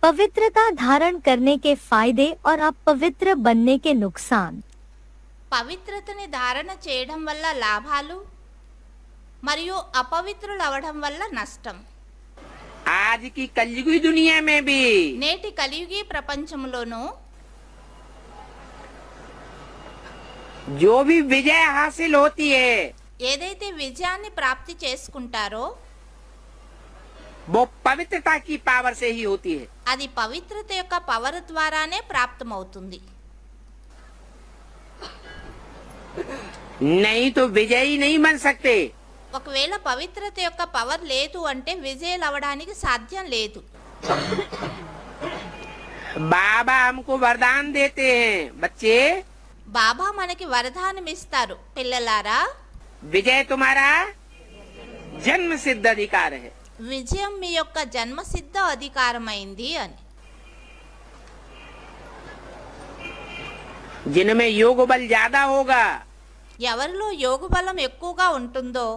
पवित्रता धारण करने के फायदे और अपवित्र बनने के नुकसान। పవిత్రతని ధారణ చేయడం వల్ల లాభాలు మరియు అపవిత్రులు అవడం వల్ల నష్టం. आज की कलयुगी दुनिया में भी నేటి కలియుగి ప్రపంచంలోనూ जो भी विजय हासिल होती है ఏదైతే విజయాన్ని ప్రాప్తి చేసుకుంటారో वो पवित्रता की पावर से ही होती है. అది పవిత్రత యొక్క పవర్ ద్వారానే ప్రాప్తమవుతుంది. नहीं तो विजयी नहीं बन सकते. ఒకవేళ పవిత్రత యొక్క పవర్ లేదు అంటే విజయాలు అవడానికి సాధ్యం లేదు. बाबा हमको वरदान देते हैं, बच्चे బాబా మనకి వరదానం ఇస్తారు, పిల్లలారా विजय तुम्हारा जन्म सिद्ध अधिकार है. విజయం మీ యొక్క జన్మసిద్ధ అధికారమైంది అని. जिनमें योग बल ज्यादा होगा ఎవరిలో యోగ బలం ఎక్కువగా ఉంటుందో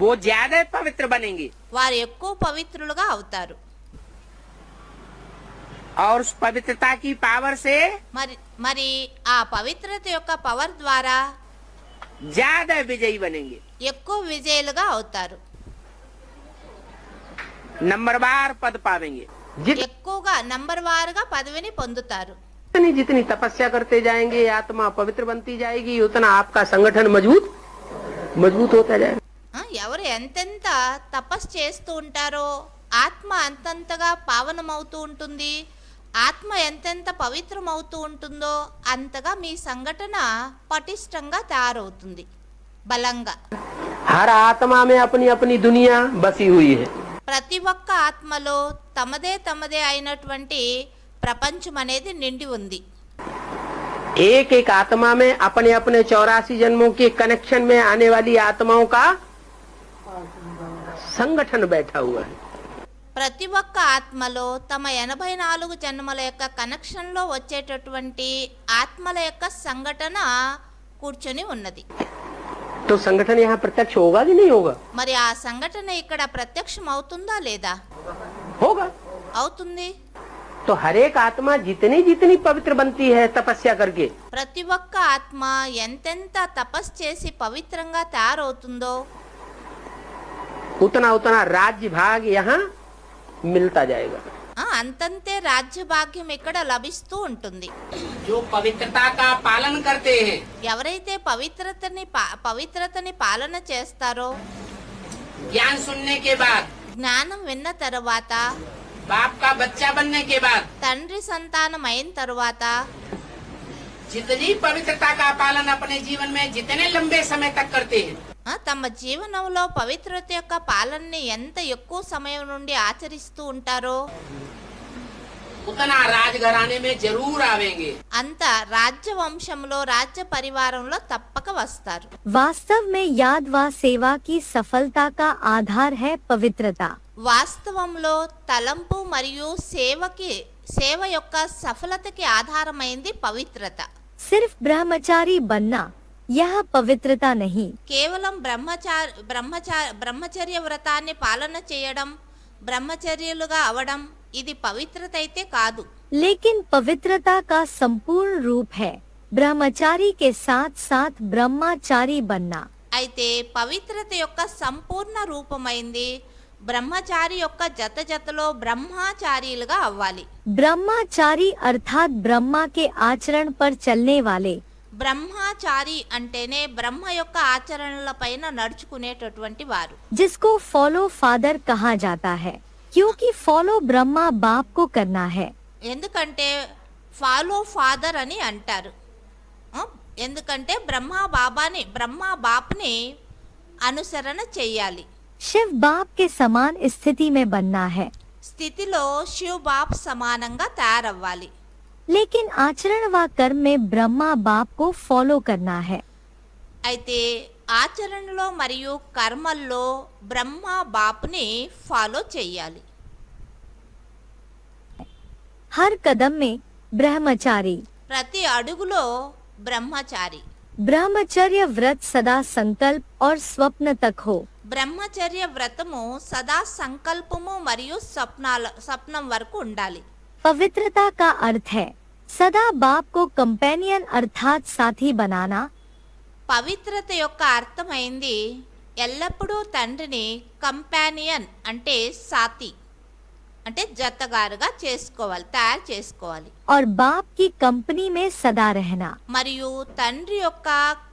वो ज्यादा पवित्र बनेंगे వారు ఎక్కువ పవిత్రులుగా అవుతారు. और उस पवित्रता की पावर से మరి మరి ఆ పవిత్రత యొక్క పవర్ ద్వారా ज्यादा विजयी बनेंगे. ఎక్కువ విజయులుగా అవుతారు, नंबरवार पद पावेंगे. ఎక్కువగా నంబర్ వారుగా పదవిని పొందుతారు. जितनी जितनी तपस्या करते जाएंगे आत्मा पवित्र बनती जाएगी, उतना आपका संगठन मजबूत होता जाएगा. ఎవరు ఎంతెంత తపస్సు చేస్తూ ఉంటారో ఆత్మ అంతంతగా పావనమవుతూ ఉంటుంది. ఆత్మ ఎంతెంత పవిత్రమవుతూ ఉంటుందో అంతగా మీ సంఘటన పటిష్టంగా తయారవుతుంది, బలంగా. हर आत्मा में अपनी अपनी दुनिया बसी हुई है. ప్రతి ఒక్క ఆత్మలో తమదే అయినటువంటి ప్రపంచం అనేది నిండి ఉంది. एक एक आत्मा में अपने अपने 84 जन्मों के कनेक्शन में आने वाली आत्माओं का संगठन बैठा हुआ है. ప్రతి ఒక్క ఆత్మలో తమ 84 జన్మల యొక్క కనెక్షన్లో వచ్చేటటువంటి ఆత్మల యొక్క సంఘటన కూర్చొని ఉన్నది. तो संगठन यहाँ प्रत्यक्ष होगा कि नहीं होगा? మరి ఆ సంఘటన ఇక్కడ ప్రత్యక్షం అవుతుందా లేదా? होगा. అవుతుంది. तो हर एक आत्मा जितनी जितनी पवित्र बनती है तपस्या करके, ప్రతి ఒక్క ఆత్మ ఎంతెంత తపస్సు చేసి పవిత్రంగా తయారవుతుందో उतना उतना राज्य भाग यहाँ मिलता जाएगा. అంతంతే రాజ్య భాగ్యం ఇక్కడ లభిస్తూ ఉంటుంది. जो पवित्रता का पालन करते हैं ఎవరైతే పవిత్రతని పాలన చేస్తారో, ज्ञान सुनने के बाद, జ్ఞానం విన్న తర్వాత, बाप का बच्चा बनने के बाद, తండ్రి సంతానం అయిన తర్వాత जितनी पवित्रता का पालन अपने जीवन में जितने लंबे समय तक करते हैं తమ జీవనంలో పవిత్రత యొక్క పాలనని ఎంత ఎక్కువ సమయం నుండి ఆచరిస్తూ ఉంటారో उतना राजघराने में जरूर आवेंगे. అంత రాజ్య వంశంలో రాజ్య పరివారంలో తప్పక వస్తారు. वास्तव में याद व सेवा की सफलता का आधार है पवित्रता। వాస్తవంలో తలంపు మరియు సేవ యొక్క సఫలతకి ఆధారమైంది పవిత్రత. सिर्फ ब्रह्मचारी बनना यह पवित्रता नहीं, కేవలం బ్రహ్మచర్య వ్రతాన్ని పాలన చేయడం, బ్రహ్మచర్యులుగా అవడం ఇది పవిత్రత అయితే కాదు. लेकिन पवित्रता का संपूर्ण रूप है ब्रह्मचारी के साथ साथ ब्रह्मचारी बनना। అయితే పవిత్రత యొక్క సంపూర్ణ రూపమైంది బ్రహ్మచారి యొక్క జతలో బ్రహ్మచారీలుగా అవ్వాలి. ब्रह्मचारी अर्थात ब्रह्मा के आचरण पर चलने वाले। బ్రహ్మచారి అంటేనే బ్రహ్మ యొక్క ఆచరణల పైన నడుచుకునేటటువంటి వారు, जिसको फॉलो फादर कहा जाता है क्योंकि फॉलो ब्रह्मा बाप को करना है। ఎందుకంటే ఫాలో ఫాదర్ అని అంటారు. ఎందుకంటే బ్రహ్మ బాప్ని అనుసరణ చెయ్యాలి. शिव बाप के समान स्थिति में बनना है, స్థితిలో శివ్ బాప్ సమానంగా తయారవ్వాలి. लेकिन आचरण व कर्म में ब्रह्मा बाप को फॉलो करना है। అయితే ఆచరణలో మరియు కర్మల్లో బ్రహ్మ బాప్ని ఫాలో చెయ్యాలి. हर कदम में ब्रह्मचारी, ప్రతి అడుగులో బ్రహ్మచారి. ब्रह्मचर्य व्रत सदा संकल्प और स्वप्न तक हो। బ్రహ్మచర్య వ్రతము సదా సంకల్పము మరియు స్వప్నం వరకు ఉండాలి. पवित्रता का अर्थ है सदा बाप को कंपेनियन अर्थात साथी बनाना। పవిత్రత యొక్క అర్థమైంది ఎల్లప్పుడూ తండ్రిని కంపానియన్ అంటే సాతి అంటే జతగారుగా చేసుకోవాలి, తయారు చేసుకోవాలి. और बाप की कंपनी में सदा रहना। మరియు తండ్రి యొక్క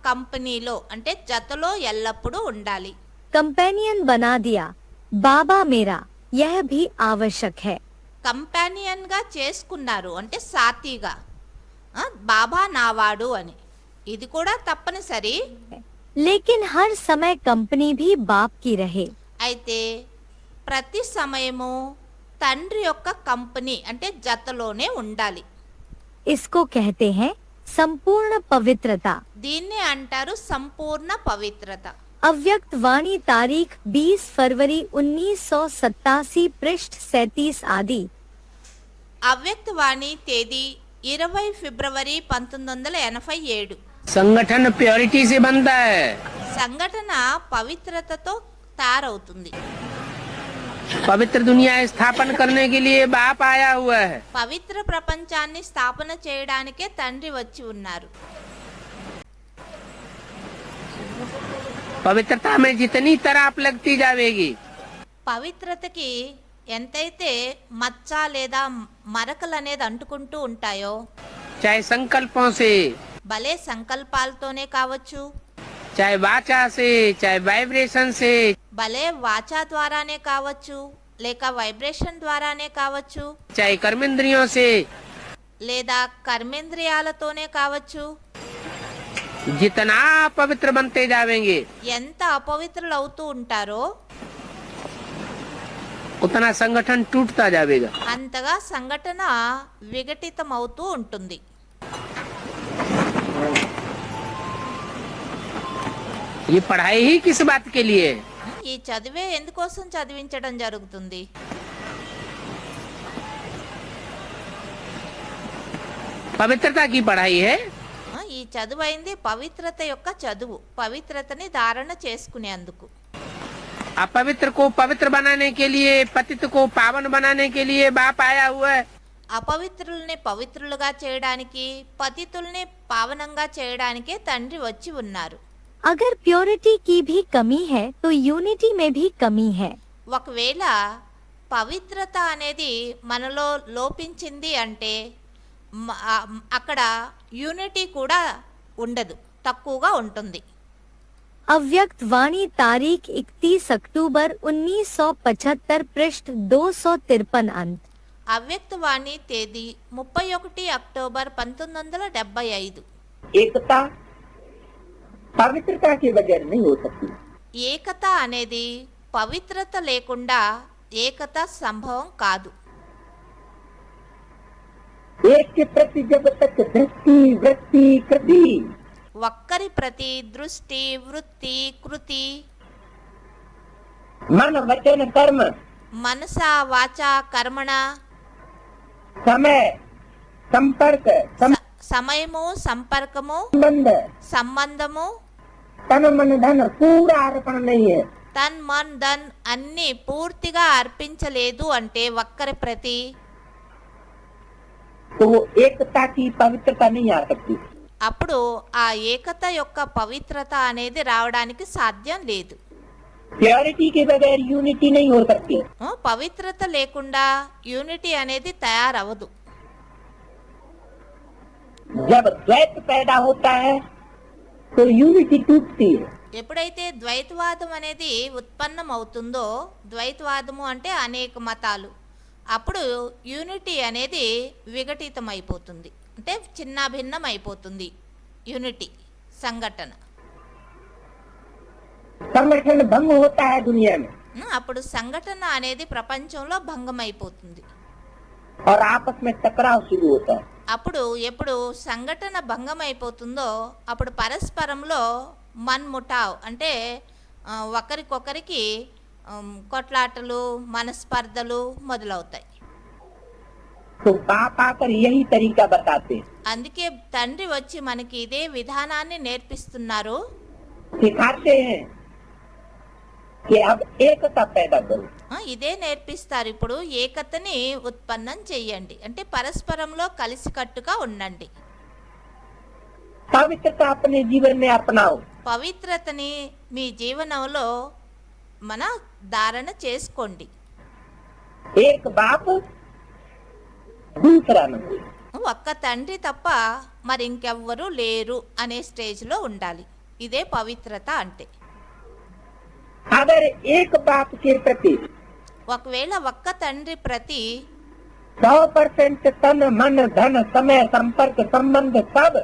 కంపెనీలో అంటే జతలో ఎల్లప్పుడూ ఉండాలి. कंपेनियन बना दिया बाबा मेरा, यह भी आवश्यक है। కంపానియన్ గా చేసుకున్నారు అంటే సాతిగా, బాబా నావాడు అని, ఇది కూడా తప్పనిసరి. लेकिन हर समय कंपनी भी बाप की रहे। అయితే ప్రతి సమయము తండ్రి యొక్క కంపెనీ అంటే జతలోనే ఉండాలి. इसको कहते हैं संपूर्ण पवित्रता। దీన్నే అంటారు సంపూర్ణ పవిత్రత. अव्यक्त वाणी तारीख 20 फरवरी 1987 पृष्ठ 37 आदि। అవ్యక్త వాణి తేదీ 20 ఫిబ్రవరి 1987. संगठन प्योरिटी से बनता है। సంఘటన పవిత్రతతో తయారవుతుంది. पवित्र दुनिया स्थापन करने के लिए बाप आया हुआ है। పవిత్ర ప్రపంచాన్ని స్థాపన చేయడానికే తండ్రి వచ్చి ఉన్నారు. पवित्रता में जितनी तराप लगती जाएगी, పవిత్రతకి ఎంతైతే మచ్చ లేదా మరకలు అనేది అంటుకుంటూ ఉంటాయో, चाहे संकल्पों से, భలే సంకల్పాలతోనే కావచ్చు, चाहे वाचा से, चाहे वाइब्रेशन से, భలే వాచా ద్వారానే కావచ్చు, లేక వైబ్రేషన్ ద్వారానే కావచ్చు, चाहे कर्मेंद्रियों से, లేదా కర్మేంద్రియాలతోనే కావచ్చు. जितना पवित्र बनते जाएंगे ఎంత అపవిత్రులు అవుతూ ఉంటారో उतना संगठन टूटता जाएगा। అంతగా సంఘటన విఘటితమవుతూ ఉంటుంది. ये पढ़ाई ही किस बात के लिए है? ఈ చదివే ఎందుకోసం చదివించడం జరుగుతుంది? पवित्रता की पढ़ाई है। ఈ చదువు అయింది పవిత్రత యొక్క చదువు, పవిత్రతని ధారణ చేసుకునేందుకు. अपवित्र को पवित्र बनाने के लिए, पतित को पावन बनाने के लिए बाप आया हुआ है। అపవిత్రుల్ని పవిత్రులుగా చేయడానికి, పతితుల్ని పావనంగా చేయడానికే తండ్రి వచ్చి ఉన్నారు. अगर प्योरिटी की भी कमी है तो यूनिटी में भी कमी है। ఒకవేళ పవిత్రత అనేది మనలో లోపించింది అంటే అక్కడ యూనిటీ కూడా ఉండదు, తక్కువగా ఉంటుంది. अव्यक्त वाणी तारीख 31 अक्टूबर 1975 पृष्ठ 253 अंत। అవ్యక్త వాణి తేదీ 31 అక్టోబర్ 1975. एकता पवित्रता के बगैर नहीं हो सकती। ఏకత అనేది పవిత్రత లేకుండా ఏకత సంభవం కాదు. एक के प्रति जब तक दृष्टि वृत्ति कृति ఒక్కరి ప్రతి దృష్టి, వృత్తి, కృతి, मन वचन कर्म మనస, వాచ, కర్మణ, समय संपर्क సమయము, సంపర్కము, संबंध సంబంధము, तन मन धन पूरा अर्पण नहीं है తన్ మన్ ధన్ అన్ని పూర్తిగా అర్పించలేదు అంటే ఒక్కరి ప్రతి, तो वो एकता की पवित्रता नहीं आ सकती। అప్పుడు ఆ ఏకత యొక్క పవిత్రత అనేది రావడానికి సాధ్యం లేదు. प्योरिटी के बगैर यूनिटी नहीं हो सकती। పవిత్రత లేకుండా యూనిటీ అనేది తయారవదు. जब द्वैत पैदा होता है तो यूनिटी टूटती है। ఎప్పుడైతే ద్వైతవాదం అనేది ఉత్పన్నం అవుతుందో, ద్వైతవాదము అంటే అనేక మతాలు, అప్పుడు యూనిటీ అనేది విఘటితమైపోతుంది, అంటే చిన్నాభిన్నం అయిపోతుంది. యూనిటీ సంఘటన, संगठन भंग होता है दुनिया में అప్పుడు సంఘటన అనేది ప్రపంచంలో భంగం అయిపోతుంది. और आपस में टकराव शुरू होता है। అప్పుడు ఎప్పుడు సంఘటన భంగం అయిపోతుందో అప్పుడు పరస్పరంలో మన్ముటావ్ అంటే ఒకరికొకరికి కొట్లాటలు, మనస్పర్ధలు మొదలవుతాయి. तो बाप आकर यही तरीका बताते हैं, అందుకే తండ్రి వచ్చి మనకి ఇదే విధానాన్ని నేర్పిస్తున్నారు. सिखाते हैं कि अब एकता पैदा करो. ఇదే నేర్పిస్తారు. ఇప్పుడు ఏకతని ఉత్పన్నం చెయ్యండి, అంటే పరస్పరంలో కలిసికట్టుగా ఉండండి. पवित्रता अपने जीवन में अपनाओ. పవిత్రతని మీ జీవనంలో మన ధారణ చేసుకోండి. एक बाप दूसरा नहीं. ఒక్క తండ్రి తప్ప మరి ఇంకెవ్వరూ లేరు అనే స్టేజ్లో ఉండాలి. ఇదే పవిత్రత అంటే. अगर एक बाप के प्रति ఒకవేళ ఒక్క తండ్రి ప్రతి 100% तन मन धन समय संपर्क संबंध सब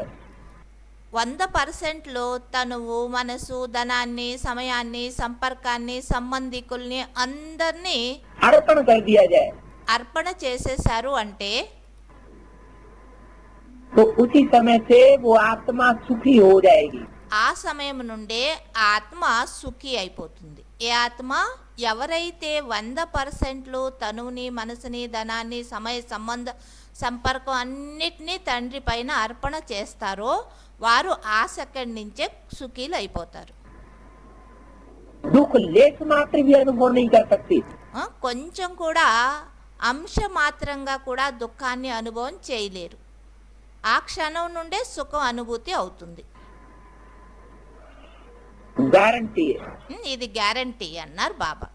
100%లో తనువు మనసు ధనాన్ని సమయాన్ని సంపర్కాన్ని సంబంధికుల్ని అందరినీ अर्पण कर दिया जाए అర్పణ చేసేశారు అంటే तो उसी समय से वो आत्मा सुखी हो जाएगी. ఆ సమయం నుండే ఆత్మ సుఖి అయిపోతుంది. ఏ ఆత్మ ఎవరైతే 100%లో తనువుని మనసుని ధనాన్ని సమయ సంబంధ సంపర్కం అన్నిటినీ తండ్రి పైన అర్పణ చేస్తారో వారు ఆ సెకండ్ నుంచే సుఖీలు అయిపోతారు. दुख लेस मात्र भी अनुभव नहीं कर सकती. కొంచెం కూడా అంశ మాత్రంగా కూడా దుఃఖాన్ని అనుభవం చేయలేరు. ఆ క్షణం నుండే సుఖం అనుభూతి అవుతుంది. गारंटी है. ఇది గ్యారంటీ అన్నారు బాబా.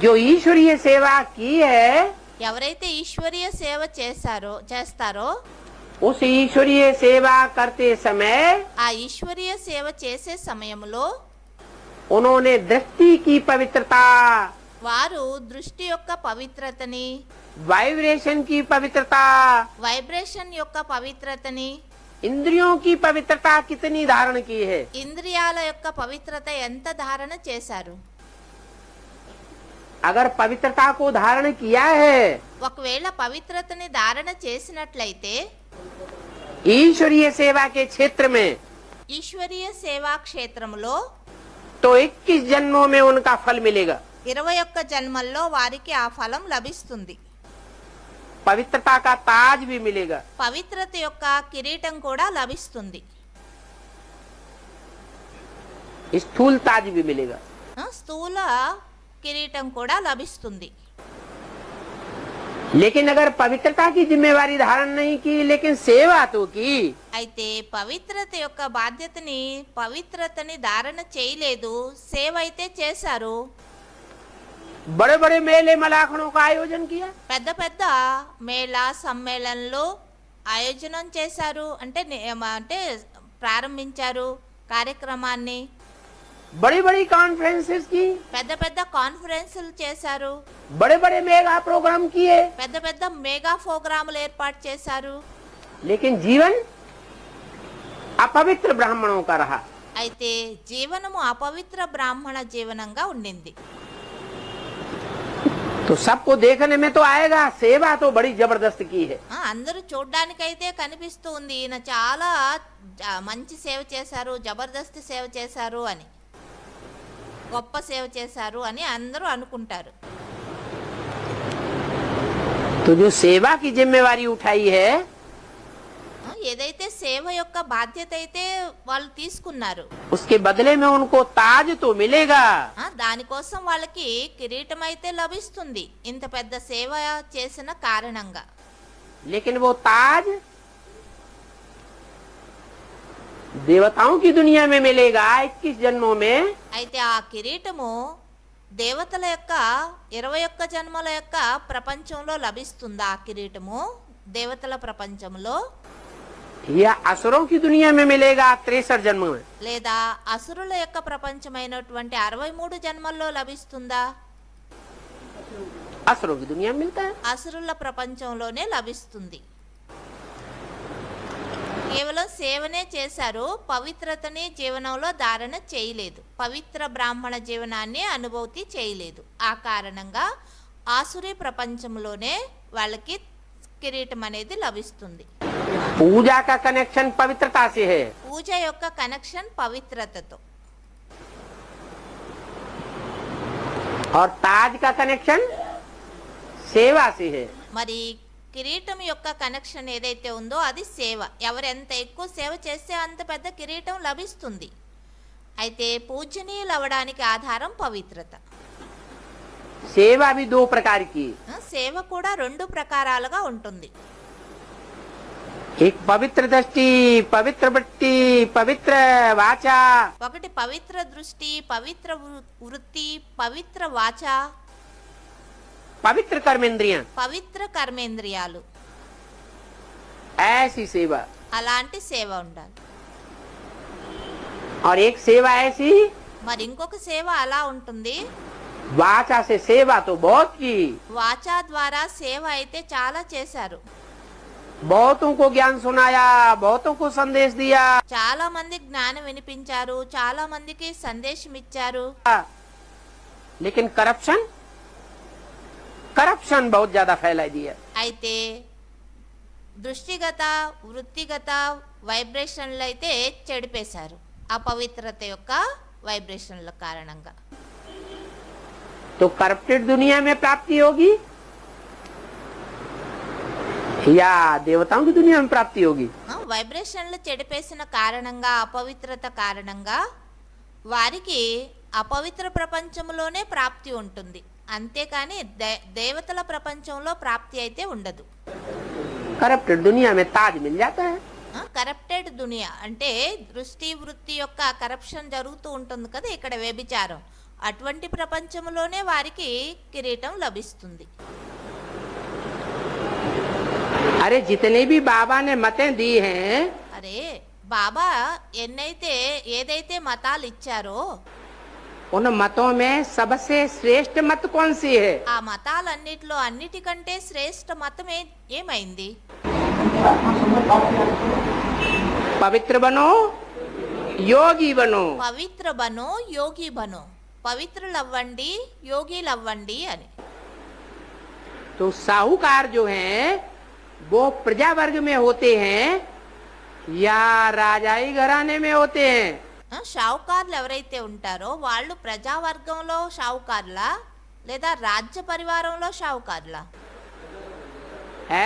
जो ईश्वरीय सेवा की है ఎవరైతే ఈశ్వరీయ సేవ చేస్తారో उस ईश्वरीय सेवा करते समय ఆ ఈశ్వరీయ సేవ చేసే సమయంలో उन्होंने दृष्टि की पवित्रता, వారు దృష్టి యొక్క పవిత్రతని, वाइब्रेशन की पवित्रता, వైబ్రేషన్ యొక్క పవిత్రతని, इंद्रियों की पवित्रता कितनी धारण की है. ఇంద్రియాల యొక్క పవిత్రత ఎంత ధారణ చేశారు. अगर पवित्रता को धारण किया है ఒకవేళ పవిత్రతని ధారణ చేసినట్లయితే ईश्वरीय सेवा के क्षेत्र में ఈశ్వరీయ సేవా క్షేత్రంలో तो 21 जन्मों में उनका फल मिलेगा. 21 జన్మల్లో వారికి ఆ ఫలం లభిస్తుంది. पवित्रता का ताज भी मिलेगा. పవిత్రత యొక్క కిరీటం కూడా లభిస్తుంది. स्थूल ताज भी मिलेगा. స్థూల కిరీటం కూడా లభిస్తుంది. लेकिन अगर पवित्रता की जिम्मेवारी धारण नहीं की लेकिन सेवा तो की, అయితే పవిత్రత యొక్క బాధ్యతని పవిత్రతని ధారణ చేయలేదు, సేవ అయితే చేశారు. बड़े बड़े मेले मलाखनों का आयोजन किया, పెద్ద పెద్ద మేళా సమ్మేళనలు ఆయోజనం చేశారు, అంటే ప్రారంభించారు కార్యక్రమాన్ని. बड़ी बड़ी कॉन्फ्रेंसेस की, పెద్ద పెద్ద కాన్ఫరెన్సులు చేశారు, बड़े बड़े मेगा प्रोग्राम किए, పెద్ద పెద్ద మెగా ప్రోగ్రాములు ఏర్పాటు చేశారు. लेकिन जीवन अपवित्र ब्राह्मणों का रहा. అయితే జీవనము అపవిత్ర బ్రాహ్మణ జీవనంగా ఉండింది. तो सबको देखने में तो आएगा सेवा तो बड़ी जबरदस्त की है. అందరూ చూడ్డానికైతే కనిపిస్తూ ఉంది ఈయన చాలా మంచి సేవ చేశారు, జబర్దస్త్ సేవ చేశారు అని, గొప్ప సేవ చేశారు అని అందరూ అనుకుంటారు. तो जो सेवा की जिम्मेवारी उठाई है ఏదైతే సేవ యొక్క బాధ్యత అయితే వాళ్ళు తీసుకున్నారు, उसके बदले में उनको ताज तो मिलेगा. దానికోసం వాళ్ళకి కిరీటం అయితే లభిస్తుంది ఇంత పెద్ద సేవ చేసిన కారణంగా. लेकिन वो ताज देवताओं की दुनिया में मिलेगा 21 जन्मों में. అయితే ఆ కిరీటము దేవతల యొక్క 21 జన్మల యొక్క ప్రపంచంలో లభిస్తుందా? ఆ కిరీటము దేవతల ప్రపంచంలో या असुरों की दुनिया में मिलेगा 63 जन्म में. లేదా అసురుల యొక్క ప్రపంచమైనటువంటి 63 జన్మల్లో లభిస్తుందా? असुरों की दुनिया में मिलता है. అసురుల ప్రపంచంలోనే లభిస్తుంది. కేవలం సేవనే చేశారు, పవిత్రతని జీవనంలో ధారణ చేయలేదు, పవిత్ర బ్రాహ్మణ జీవనాన్ని అనుభూతి చేయలేదు. ఆ కారణంగా ఆసురీ ప్రపంచంలోనే వాళ్ళకి కిరీటం అనేది లభిస్తుంది. पूजा का कनेक्शन पवित्रता से है. పూజ యొక్క కనెక్షన్ పవిత్రతతో, और ताज का कनेक्शन सेवा से है. మరి కిరీటం యొక్క కనెక్షన్ ఏదైతే ఉందో అది సేవ. ఎవరెంత ఎక్కువ సేవ చేస్తే అంత పెద్ద కిరీటం లభిస్తుంది. అయితే పూజనీయులు అవ్వడానికి ఆధారం పవిత్రత. सेवा भी दो प्रकार की, సేవ కూడా రెండు ప్రకారాలుగా ఉంటుంది. एक पवित्र दृष्टि, पवित्र वृत्ति, पवित्र वाचा, ఒకటి పవిత్ర దృష్టి, పవిత్ర వృత్తి, పవిత్ర వాచ, पवित्र कर्मेंद्रियां, పవిత్ర కర్మేంద్రియాలు. ऐसी सेवा। అలాంటి సేవ ఉండాలి. और एक सेवा ऐसी, మరి ఇంకొక సేవ అలా ఉంటుంది. वाचा से सेवा तो बहुत की, వాచా ద్వారా సేవ అయితే చాలా చేశారు. बहुतों को ज्ञान सुनाया, बहुतों को संदेश दिया, చాలా మంది జ్ఞానం వినిపించారు, చాలా మందికి సందేశం ఇచ్చారు. लेकिन करप्शन करप्शन बहुत ज्यादा फैला दिया। అయితే దృష్టిగత వృత్తిగత వైబ్రేషన్లు అయితే చెడిపేశారు అపవిత్రత యొక్క వైబ్రేషన్ల కారణంగా. तो करप्टेड दुनिया में प्राप्ति होगी या देवताओं की दुनिया में प्राप्ति होगी? వైబ్రేషన్లు చెడిపేసిన కారణంగా, అపవిత్రత కారణంగా వారికి అపవిత్ర ప్రపంచంలోనే ప్రాప్తి ఉంటుంది, అంతేకాని దేవతల ప్రపంచంలో ప్రాప్తి అయితే ఉండదు. करप्टेड दुनिया में ताज मिल जाता है, కరప్టెడ్ దునియా అంటే దృష్టి వృత్తి యొక్క కరప్షన్ జరుగుతూ ఉంటుంది కదా, ఇక్కడ వ్యభిచారం. అటువంటి ప్రపంచంలోనే వారికి కిరీటం లభిస్తుంది. अरे जितने भी बाबा ने मतें दी हैं, అరే బాబా ఏదైతే మతాలు ఇచ్చారో उन मतों में सबसे श्रेष्ठ मत कौन सी है? ఆ మతాలన్నిటిలో అన్నిటికంటే శ్రేష్ఠ మతం ఏమైంది? पवित्र बनो, योगी बनो। పవిత్ర బనో యోగి బనో, పవిత్రులవ్వండి యోగిలవ్వండి అని. तो साहूकार जो हैं वो प्रजा वर्ग में होते हैं या राजाई घराने में होते हैं? షావుకారులు ఎవరైతే ఉంటారో వాళ్ళు ప్రజావర్గంలో షావుకారులా లేదా రాజ్య పరివారంలో షావుకారులా? है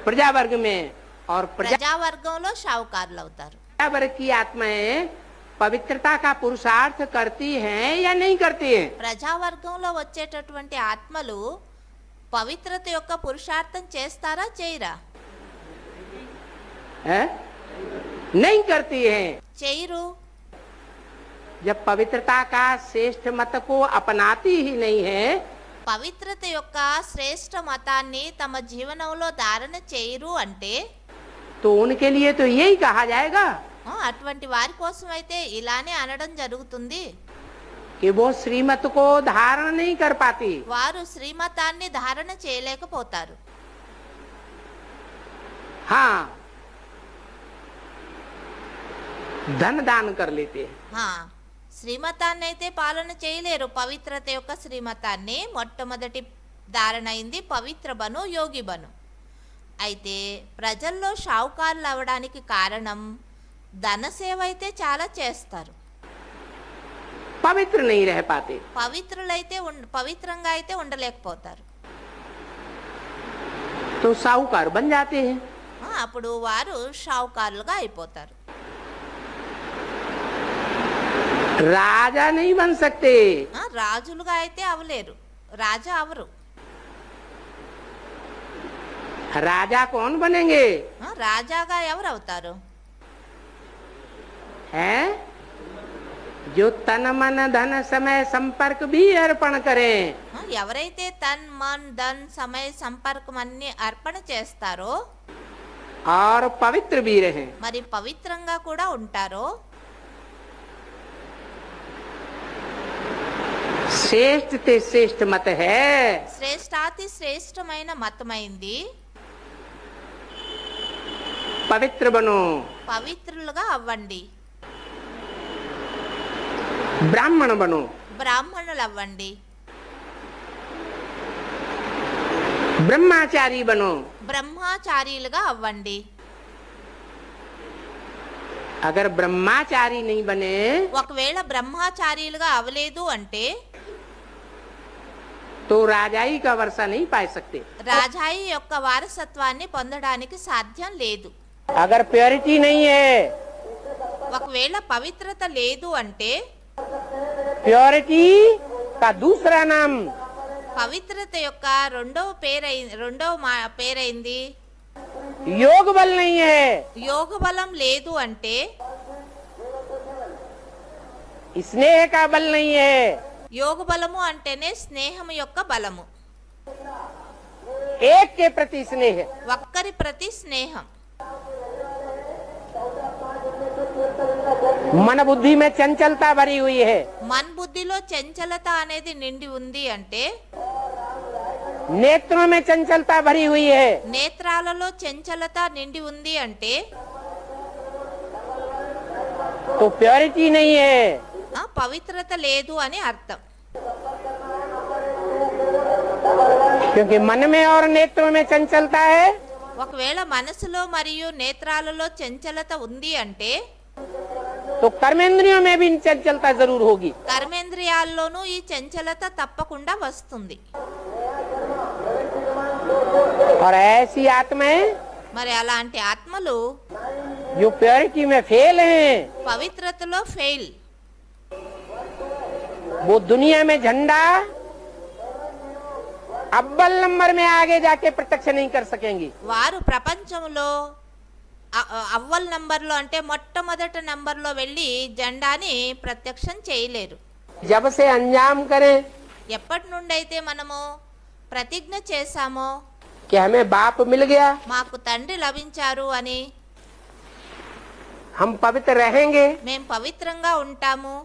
प्रजा वर्ग में। और ప్రజావర్గంలో షావుకారులు అవుతారు. प्रजा वर्ग की आत्माएं पवित्रता का पुरुषार्थ करती हैं या नहीं करती हैं? ప్రజావర్గంలో వచ్చేటటువంటి ఆత్మలు పవిత్రత యొక్క పురుషార్థం చేస్తారా చేయరా? है? नहीं करती हैं। చేయరు. जब पवित्रता का श्रेष्ठ मत को अपनाती ही नहीं है, పవిత్రత యొక్క శ్రేష్ఠ మతాన్ని తమ జీవనంలో ధారణ చేయరు అంటే तो उनके लिए तो यही कहा जाएगा అటువంటి వారి కోసం అయితే ఇలానే అనడం జరుగుతుంది. कि वो श्रीमत को धारण नहीं कर पाती। వారు శ్రీమతాన్ని ధారణ చేయలేకపోతారు. हाँ, धन दान कर लेते हैं, శ్రీమతాన్ని అయితే పాలన చేయలేరు. పవిత్రత యొక్క శ్రీమతాన్ని మొట్టమొదటి ధారణ అయింది పవిత్ర బను యోగి బను. అయితే ప్రజల్లో షావుకారులు అవడానికి కారణం ధన సేవ అయితే చాలా చేస్తారు, पवित्र नहीं रह पाते। పవిత్రులైతే పవిత్రంగా అయితే ఉండలేకపోతారు. तो साहूकार बन जाते हैं। అప్పుడు వారు షావుకారులుగా అయిపోతారు. राजा नहीं बन सकते। రాజులుగా అయితే అవలేరు, రాజా అవరు. राजा कौन बनेंगे? రాజాగా ఎవరు అవుతారు? हैं जो तन मन धन समय संपर्क भी अर्पण करें, ఎవరైతే తన్ మన్ ధన్ సమయ సంపర్కం అన్ని అర్పణ చేస్తారో और पवित्र भी रहें। మరి పవిత్రంగా కూడా ఉంటారో श्रेष्ठ ते श्रेष्ठ मत है శ్రేష్టాతి శ్రేష్టమైన మతమైంది पवित्र बनो, పవిత్రులుగా అవ్వండి, ब्राह्मण बनो, బ్రాహ్మణులు అవ్వండి, ब्रह्मचारी बनो। బ్రహ్మచారీలుగా అవ్వండి. अगर ब्रह्मचारी नहीं बने ఒకవేళ బ్రహ్మచారీలుగా అవ్వలేదు అంటే तो राजाई का वर्षा नहीं पा सकते। రాజాయి యొక్క వారసత్వాన్ని పొందడానికి సాధ్యం లేదు. अगर प्योरिटी नहीं है, ఒకవేళ పవిత్రత లేదు అంటే प्योरिटी का दूसरा नाम పవిత్రత యొక్క రెండవ పేరైంది योग बल नहीं है। యోగ బలం లేదు అంటే स्नेह का बल नहीं है। యోగ బలము అంటేనే స్నేహం యొక్క బలము, एक के प्रति स्नेह। ఒక్కరి ప్రతి స్నేహం. मन बुद्धि में चंचलता भरी हुई है। మన బుద్ధిలో చంచలత అనేది నిండి ఉంది అంటే, नेत्रों में चंचलता भरी हुई है। నేత్రాలలో చంచలత నిండి ఉంది అంటే तो प्योरिटी नहीं है। పవిత్రత లేదు అని అర్థం. क्योंकि मन में और नेत्रों में चंचलता है, ఒకవేళ మనసులో మరియు నేత్రాలలో చంచలత ఉంది అంటే तो कर्मेंद्रियों में भी चंचलता जरूर होगी। కర్మేంద్రియాల్లోనూ ఈ చంచలత తప్పకుండా వస్తుంది. और ऐसी आत्माएं మరి అలాంటి ఆత్మలు जो प्योरिटी में फेल हैं, పవిత్రతలో ఫెయిల్. वो दुनिया में झंडा अव्वल नंबर में आगे जाके प्रत्यक्ष नहीं कर सकेंगी। వారు ప్రపంచంలో అవ్వల్ నంబర్లో అంటే మొట్టమొదటి నంబర్లో వెళ్ళి జెండాని ప్రత్యక్షం చేయలేరు. जब से अंजाम करें ఎప్పటి నుండి అయితే మనము ప్రతిజ్ఞ చేశామో कि हमें बाप मिल गया, మాకు తండ్రి లభించారు అని, हम पवित्र रहेंगे, మేము పవిత్రంగా ఉంటాము,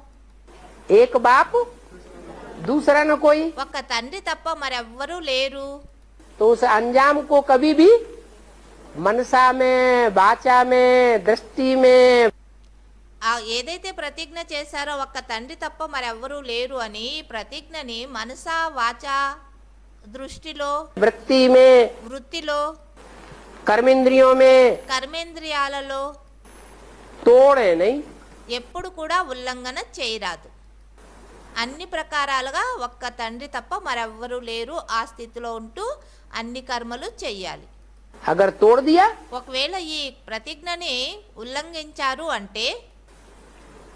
एक बाप दूसरा न कोई, ఒక తండ్రి తప్ప మరెవ్వరూ లేరు, तो उस अंजाम को कभी भी मनसा में, वाचा में, दृष्टि में ఏదైతే ప్రతిజ్ఞ చేశారో ఒక్క తండ్రి తప్ప మరెవ్వరూ లేరు అని ఈ ప్రతిజ్ఞని మనస వాచ దృష్టిలో, वृत्ति में, వృత్తిలో, कर्मेंद्रियों में కర్మేంద్రియాలలో तोड़े नहीं। ఎప్పుడు కూడా ఉల్లంఘన చేయరాదు. అన్ని ప్రకారాలుగా ఒక్క తండ్రి తప్ప మరెవ్వరూ లేరు ఆ స్థితిలో ఉంటూ అన్ని కర్మలు చెయ్యాలి. अगर तोड़ दिया ఒకవేళ ఈ ప్రతిజ్ఞని ఉల్లంఘించారు అంటే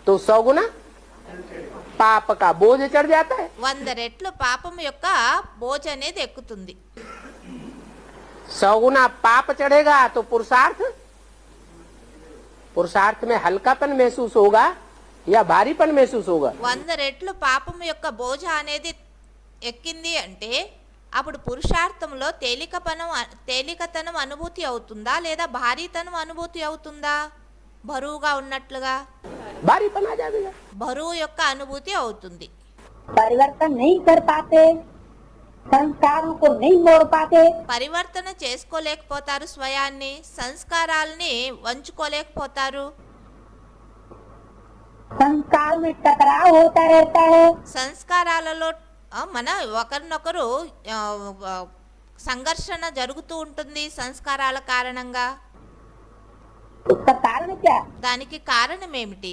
तो 100 गुना पाप का बोझ चढ़ जाता है। 100 రెట్లు పాపం యొక్క బోझ అనేది ఎక్కుతుంది. 100 गुना पाप चढ़ेगा तो पुरुषार्थ में हल्कापन महसूस होगा या भारीपन महसूस होगा। 100 రెట్లు పాపం యొక్క బోझ అనేది ఎక్కింది అంటే అప్పుడు పురుషార్థంలో తేలికతనం అనుభూతి అవుతుందా లేదా భారీతనం అనుభూతి అవుతుందా? బరువుగా ఉన్నట్లుగా भारीपन आ जाएगा। బరువు యొక్క అనుభూతి అవుతుంది. परिवर्तन नहीं कर पाते, संस्कारों को नहीं मोड़ पाते, పరివర్తన చేసుకోలేకపోతారు, స్వయాన్ని సంస్కారాల్ని వంచుకోలేకపోతారు, संस्कार में टकराव होता रहता है, సంస్కారాలలో మన ఒకరినొకరు సంఘర్షణ జరుగుతూ ఉంటుంది సంస్కారాల కారణంగా. उसका कारण क्या? దానికి కారణం ఏమిటి?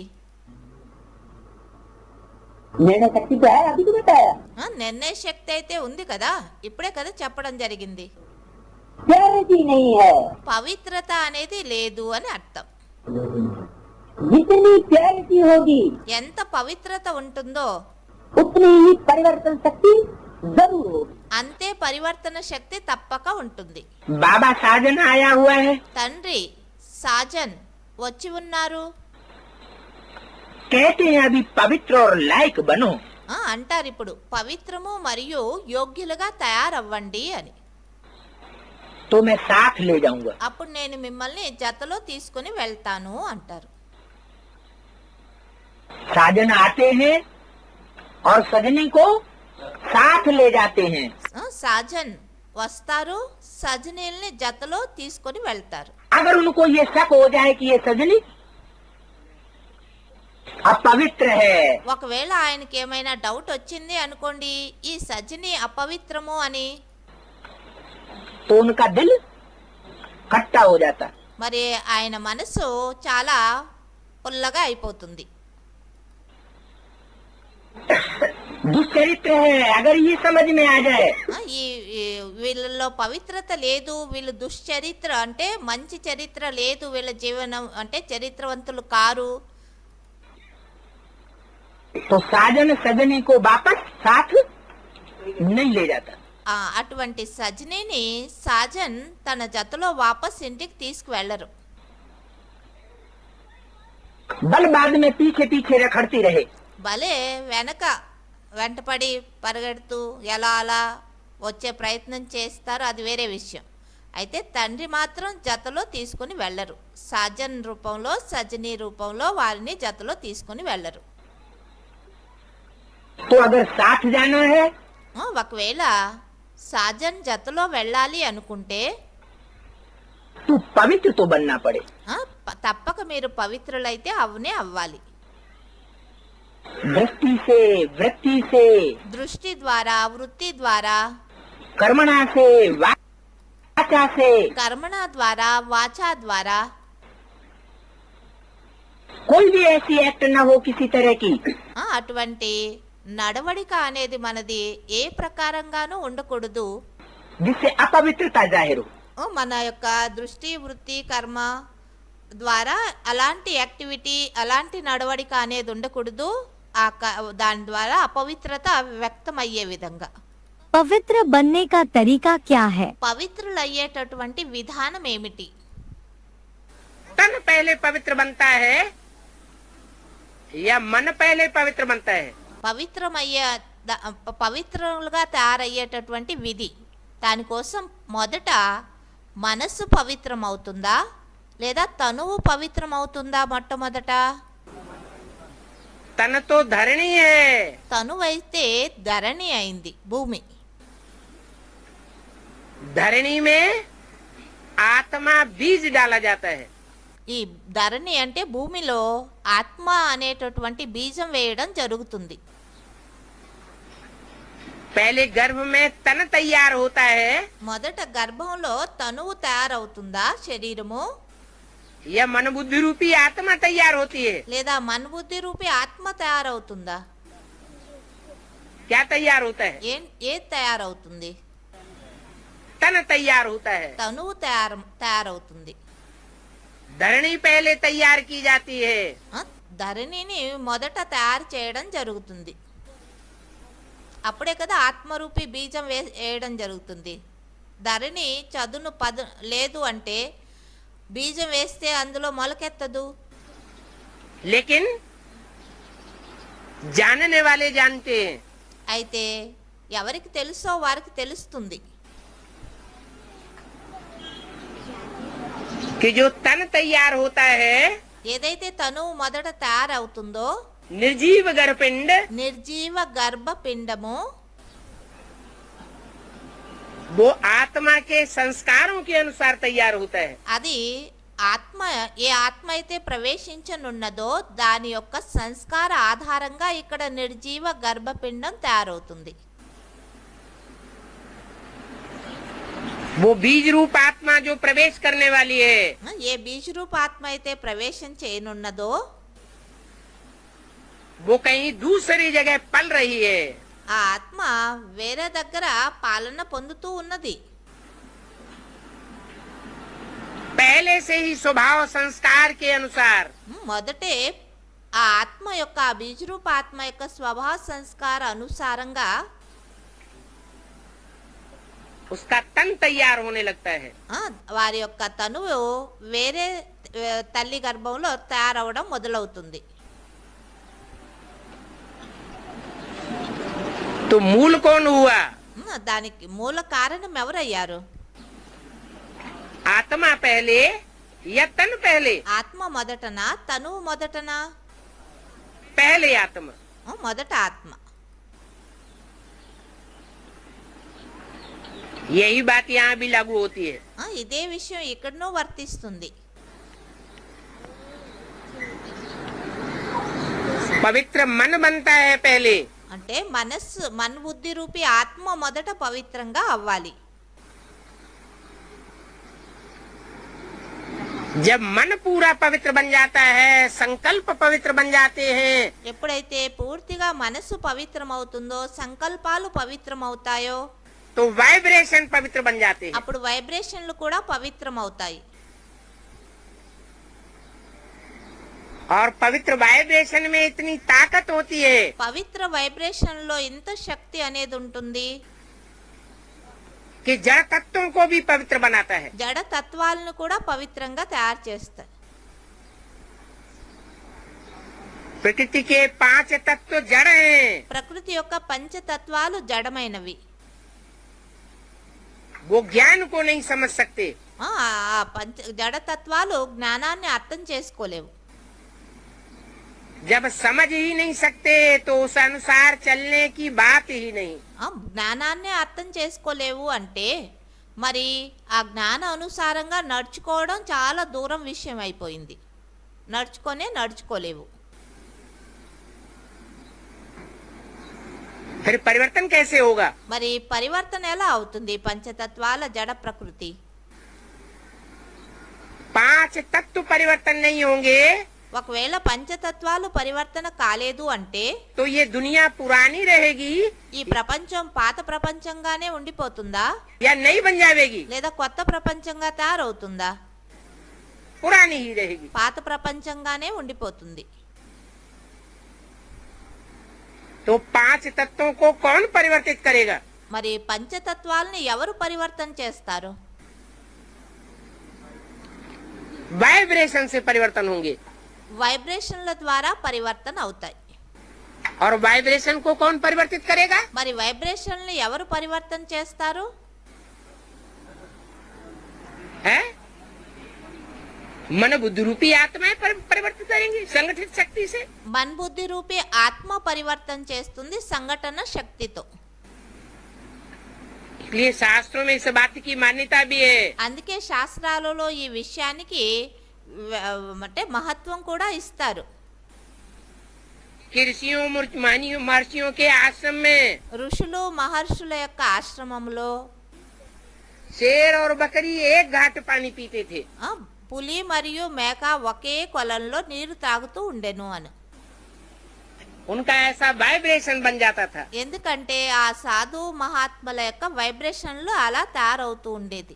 निर्णय शक्ति तो है, अभी तो बताया। నిర్ణయ శక్తి అయితే ఉంది కదా, ఇప్పుడే కదా చెప్పడం జరిగింది. प्योरिटी नहीं है। పవిత్రత అనేది లేదు అని అర్థం. जितनी प्योरिटी होगी ఎంత పవిత్రత ఉంటుందో उतनी ही परिवर्तन शक्ति जरूर होगी। అంతే పరివర్తన శక్తి తప్పక ఉంటుంది. बाबा साजन आया हुआ है, తండ్రి సాజన్ వచ్చి ఉన్నారు. कहते हैं अभी पवित्र और लायक बनो। అంటారు ఇప్పుడు పవిత్రము మరియు యోగ్యులుగా తయారవ్వండి అని. तो मैं साथ ले जाऊंगा। అప్పుడు నేను మిమ్మల్ని జతలో తీసుకుని వెళ్తాను అంటారు. साजन आते हैं और सजनी को साथ ले जाते हैं। సాజన్ వస్తారు, సజనీల్ని జతలో తీసుకొని వెళ్తారు. अगर उनको ये शक हो जाए कि ये सजनी अपवित्र है, ఒకవేళ ఆయనకి ఏమైనా డౌట్ వచ్చింది అనుకోండి ఈ సజని అపవిత్రము అని, तो उनका दिल खट्टा हो जाता। మరి ఆయన మనసు చాలా పుల్లగా అయిపోతుంది. दुष्चरित्र है। अगर ये समझ में आ जाए ఈ వీళ్ళలో పవిత్రత లేదు, వీళ్ళు దుశ్చరిత్ర అంటే మంచి చరిత్ర లేదు, వీళ్ళ జీవనం అంటే చరిత్రవంతులు కారు, तो साजन सजनी को वापस साथ नहीं ले जाता। అటువంటి సజనిని సాజన్ తన జతలో వాపస్ ఇంటికి తీసుకువెళ్లరు. बल बाद में पीछे पीछे रखड़ती रहे। భలే వెంటపడి పరిగెడుతూ ఎలా అలా వచ్చే ప్రయత్నం చేస్తారు, అది వేరే విషయం. అయితే తండ్రి మాత్రం జతలో తీసుకుని వెళ్ళరు. సాజన్ రూపంలో సజనీ రూపంలో వారిని జతలో తీసుకుని వెళ్ళరు. तो अगर साथ जाना है ఒకవేళ సాజన్ జతలో వెళ్ళాలి అనుకుంటే तो पवित्र तो बनना पड़े। తప్పక మీరు పవిత్రులైతే అవునే అవ్వాలి. दृष्टि से, वृत्ति से, దృష్టి ద్వారా, వృత్తి ద్వారా, कर्मणा से, वाचा से, కర్మణ ద్వారా, వాచా ద్వారా कोई भी ऐसी एक्ट न हो किसी तरह की అటువంటి నడవడిక అనేది మనది ఏ ప్రకారంగానూ ఉండకూడదు, जिससे अपवित्रता जाहिर हो। మన యొక్క దృష్టి, వృత్తి, కర్మ ద్వారా అలాంటి యాక్టివిటీ, అలాంటి నడవడిక అనేది ఉండకూడదు. దాని ద్వారా అపవిత్రత వ్యక్తమయ్యే విధంగా. पवित्र बनने का तरीका क्या है? పవిత్రులయ్యేటటువంటి విధానం ఏమిటి? तन पहले पवित्र बनता है या मन पहले पवित्र बनता है? పవిత్రులుగా తయారయ్యేటటువంటి విధి. దానికోసం మొదట మనస్సు పవిత్రం అవుతుందా లేదా తనువు పవిత్రం అవుతుందా? మొట్టమొదట तन तो धरणी है, తనువు అయితే ధరణి అయింది, భూమి. धरणी में आत्मा बीज डाला जाता है। ఈ ధరణి అంటే భూమిలో ఆత్మ అనేటటువంటి బీజం వేయడం జరుగుతుంది. पहले गर्भ में तन तैयार होता है మొదట గర్భంలో తనువు తయారవుతుందా శరీరము, या मन बुद्धि रूपी आत्मा तैयार होती है? లేదా మనబుద్ధి రూపి ఆత్మ తయారవుతుందా? क्या तैयार होता है? ఏది తయారవుతుంది? तन तैयार होता है। తనువు తయారవుతుంది. धरणी पहले तैयार की जाती है। ధరణిని మొదట తయారు చేయడం జరుగుతుంది. అప్పుడే కదా ఆత్మరూపి బీజం వేయడం జరుగుతుంది. ధరణి చదును లేదు అంటే బీజం వేస్తే అందులో మొలకెత్తదు. लेकिन जानने वाले जानते हैं అయితే ఎవరికి తెలుసో వారికి తెలుస్తుంది. कि जो तन तैयार होता है ఏదైతే తనువు మొదట తయారవుతుందో निर्जीव गर्भपिंड, నిర్జీవ గర్భపిండము वो आत्मा के संस्कारों के अनुसार तैयार होता है। అది ఆత్మ ఏ ఆత్మ అయితే ప్రవేశించనున్నదో దాని యొక్క సంస్కార ఆధారంగా ఇక్కడ నిర్జీవ గర్భపిండం తయారవుతుంది. वो बीज रूप आत्मा जो प्रवेश करने वाली है ఏ బీజరూప ఆత్మ అయితే ప్రవేశం చేయనున్నదో वो कहीं दूसरी जगह पल रही है। ఆ ఆత్మ వేరే దగ్గర పాలన పొందుతూ ఉన్నది. पहले से ही स्वभाव संस्कार के अनुसार మొదటే ఆ ఆత్మ యొక్క ఆ బీజరూప ఆత్మ యొక్క స్వభావ సంస్కార అనుసారంగా उसका तन तैयार होने लगता है। వారి యొక్క తనువు వేరే తల్లి గర్భంలో తయారవడం మొదలవుతుంది. तो मूल कौन हुआ? దానికి మూల కారణం ఎవరయ్యారు? आत्मा पहले या तन पहले? ఆత్మ మొదటనా తనువు మొదటనా? पहले आत्मा। మొదట ఆత్మ. यही बात यहाँ भी लागू होती है। ఇదే విషయం ఇక్కడనూ వర్తిస్తుంది. पवित्र मन बनता है पहले, అంటే మనస్సు మన బుద్ధి రూపి ఆత్మ మొదట పవిత్రంగా అవ్వాలి. जब मन पूरा पवित्र बन जाता है, संकल्प पवित्र बन जाते हैं, ఎప్పుడైతే పూర్తిగా మనసు పవిత్రమవుతుందో, సంకల్పాలు పవిత్రమవుతాయో, तो वाइब्रेशन पवित्र बन जाते हैं। అప్పుడు వైబ్రేషన్లు కూడా పవిత్రమవుతాయి. और पवित्र वाइब्रेशन में इतनी ताकत होती है పవిత్ర వైబ్రేషన్ లో ఇంత శక్తి అనేది ఉంటుంది, कि जड़ तत्वों को भी पवित्र बनाता है। జడ తత్వాలను కూడా పవిత్రంగా తయారు చేస్తాయి. प्रकृति के 5 तत्व जड़ हैं, ప్రకృతి యొక్క పంచతత్వాలు జడమైనవి. वो ज्ञान को नहीं समझ सकते। ఆ జడ తత్వాలు జ్ఞానాన్ని అర్థం చేసుకోలేవు. जब समझ ही नहीं सकते तो उस अनुसार चलने की बात ही नहीं। జ్ఞానాన్ని అర్థం చేసుకోలేవు అంటే మరి ఆ జ్ఞాన అనుసారంగా నడుచుకోవడం చాలా దూరం విషయం అయిపోయింది. నడుచుకోలేవు. फिर परिवर्तन कैसे होगा? మరి పరివర్తన ఎలా అవుతుంది? పంచతత్వాల జడ ప్రకృతి 5 तत्व परिवर्तन नहीं होंगे ఒకవేళ పంచతత్వాలు పరివర్తన కాలేదు అంటే तो ये दुनिया पुरानी रहेगी ఈ ప్రపంచం పాత ప్రపంచంగానే ఉండిపోతుందా, या नई बन जाएगी? లేదా కొత్త ప్రపంచంగా తయారవుతుందా? पुरानी ही रहेगी। పాత ప్రపంచంగానే ఉండిపోతుంది. तो 5 तत्वों को कौन परिवर्तित करेगा? మరి పంచతత్వాలని ఎవరు పరివర్తన చేస్తారు? वाइब्रेशन से परिवर्तन होंगे। వైబ్రేషన్ల ద్వారా పరివర్తన అవుతాయి. और वाइब्रेशन को कौन परिवर्तित करेगा? మరి వైబ్రేషన్లు ఎవరు పరివర్తన చేస్తారు? है मन बुद्धि रूपी आत्माएं परिवर्तित करेंगी संगठित शक्ति से। మన్ బుద్ధి రూపీ ఆత్మ పరివర్తన చేస్తుంది సంఘటన శక్తితో. इसलिए शास्त्रों में इस बात की मान्यता भी है అందుకే శాస్త్రాలలో ఈ విషయానికి అంటే మహత్వం కూడా ఇస్తారు. कि ऋषियों महर्षियों के आश्रम में ఋషులు మహర్షుల యొక్క ఆశ్రమంలో शेर और बकरी एक घाट पानी पीते थे। పులి మరియు మేక ఒకే కొలంలో నీరు తాగుతూ ఉండెను అని. उनका ऐसा वाइब्रेशन बन जाता था। ఎందుకంటే ఆ సాధు మహాత్ముల యొక్క వైబ్రేషన్లు అలా తయారవుతూ ఉండేది.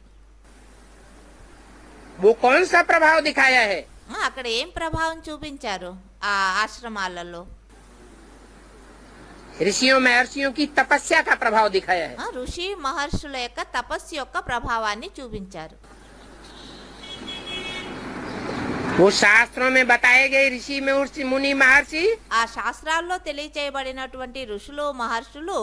वो कौन सा प्रभाव दिखाया है? అక్కడ ఏం ప్రభావం చూపించారు ఆ ఆశ్రమాలలో? ऋषियों महर्षियों की तपस्या का प्रभाव दिखाया है। ఋషి మహర్షుల యొక్క తపస్సు యొక్క ప్రభావాన్ని చూపించారు. वो शास्त्रों में बताए गए ऋषि में मुनि महर्षि ఆ శాస్త్రాల్లో తెలియచేయబడినటువంటి ఋషులు మహర్షులు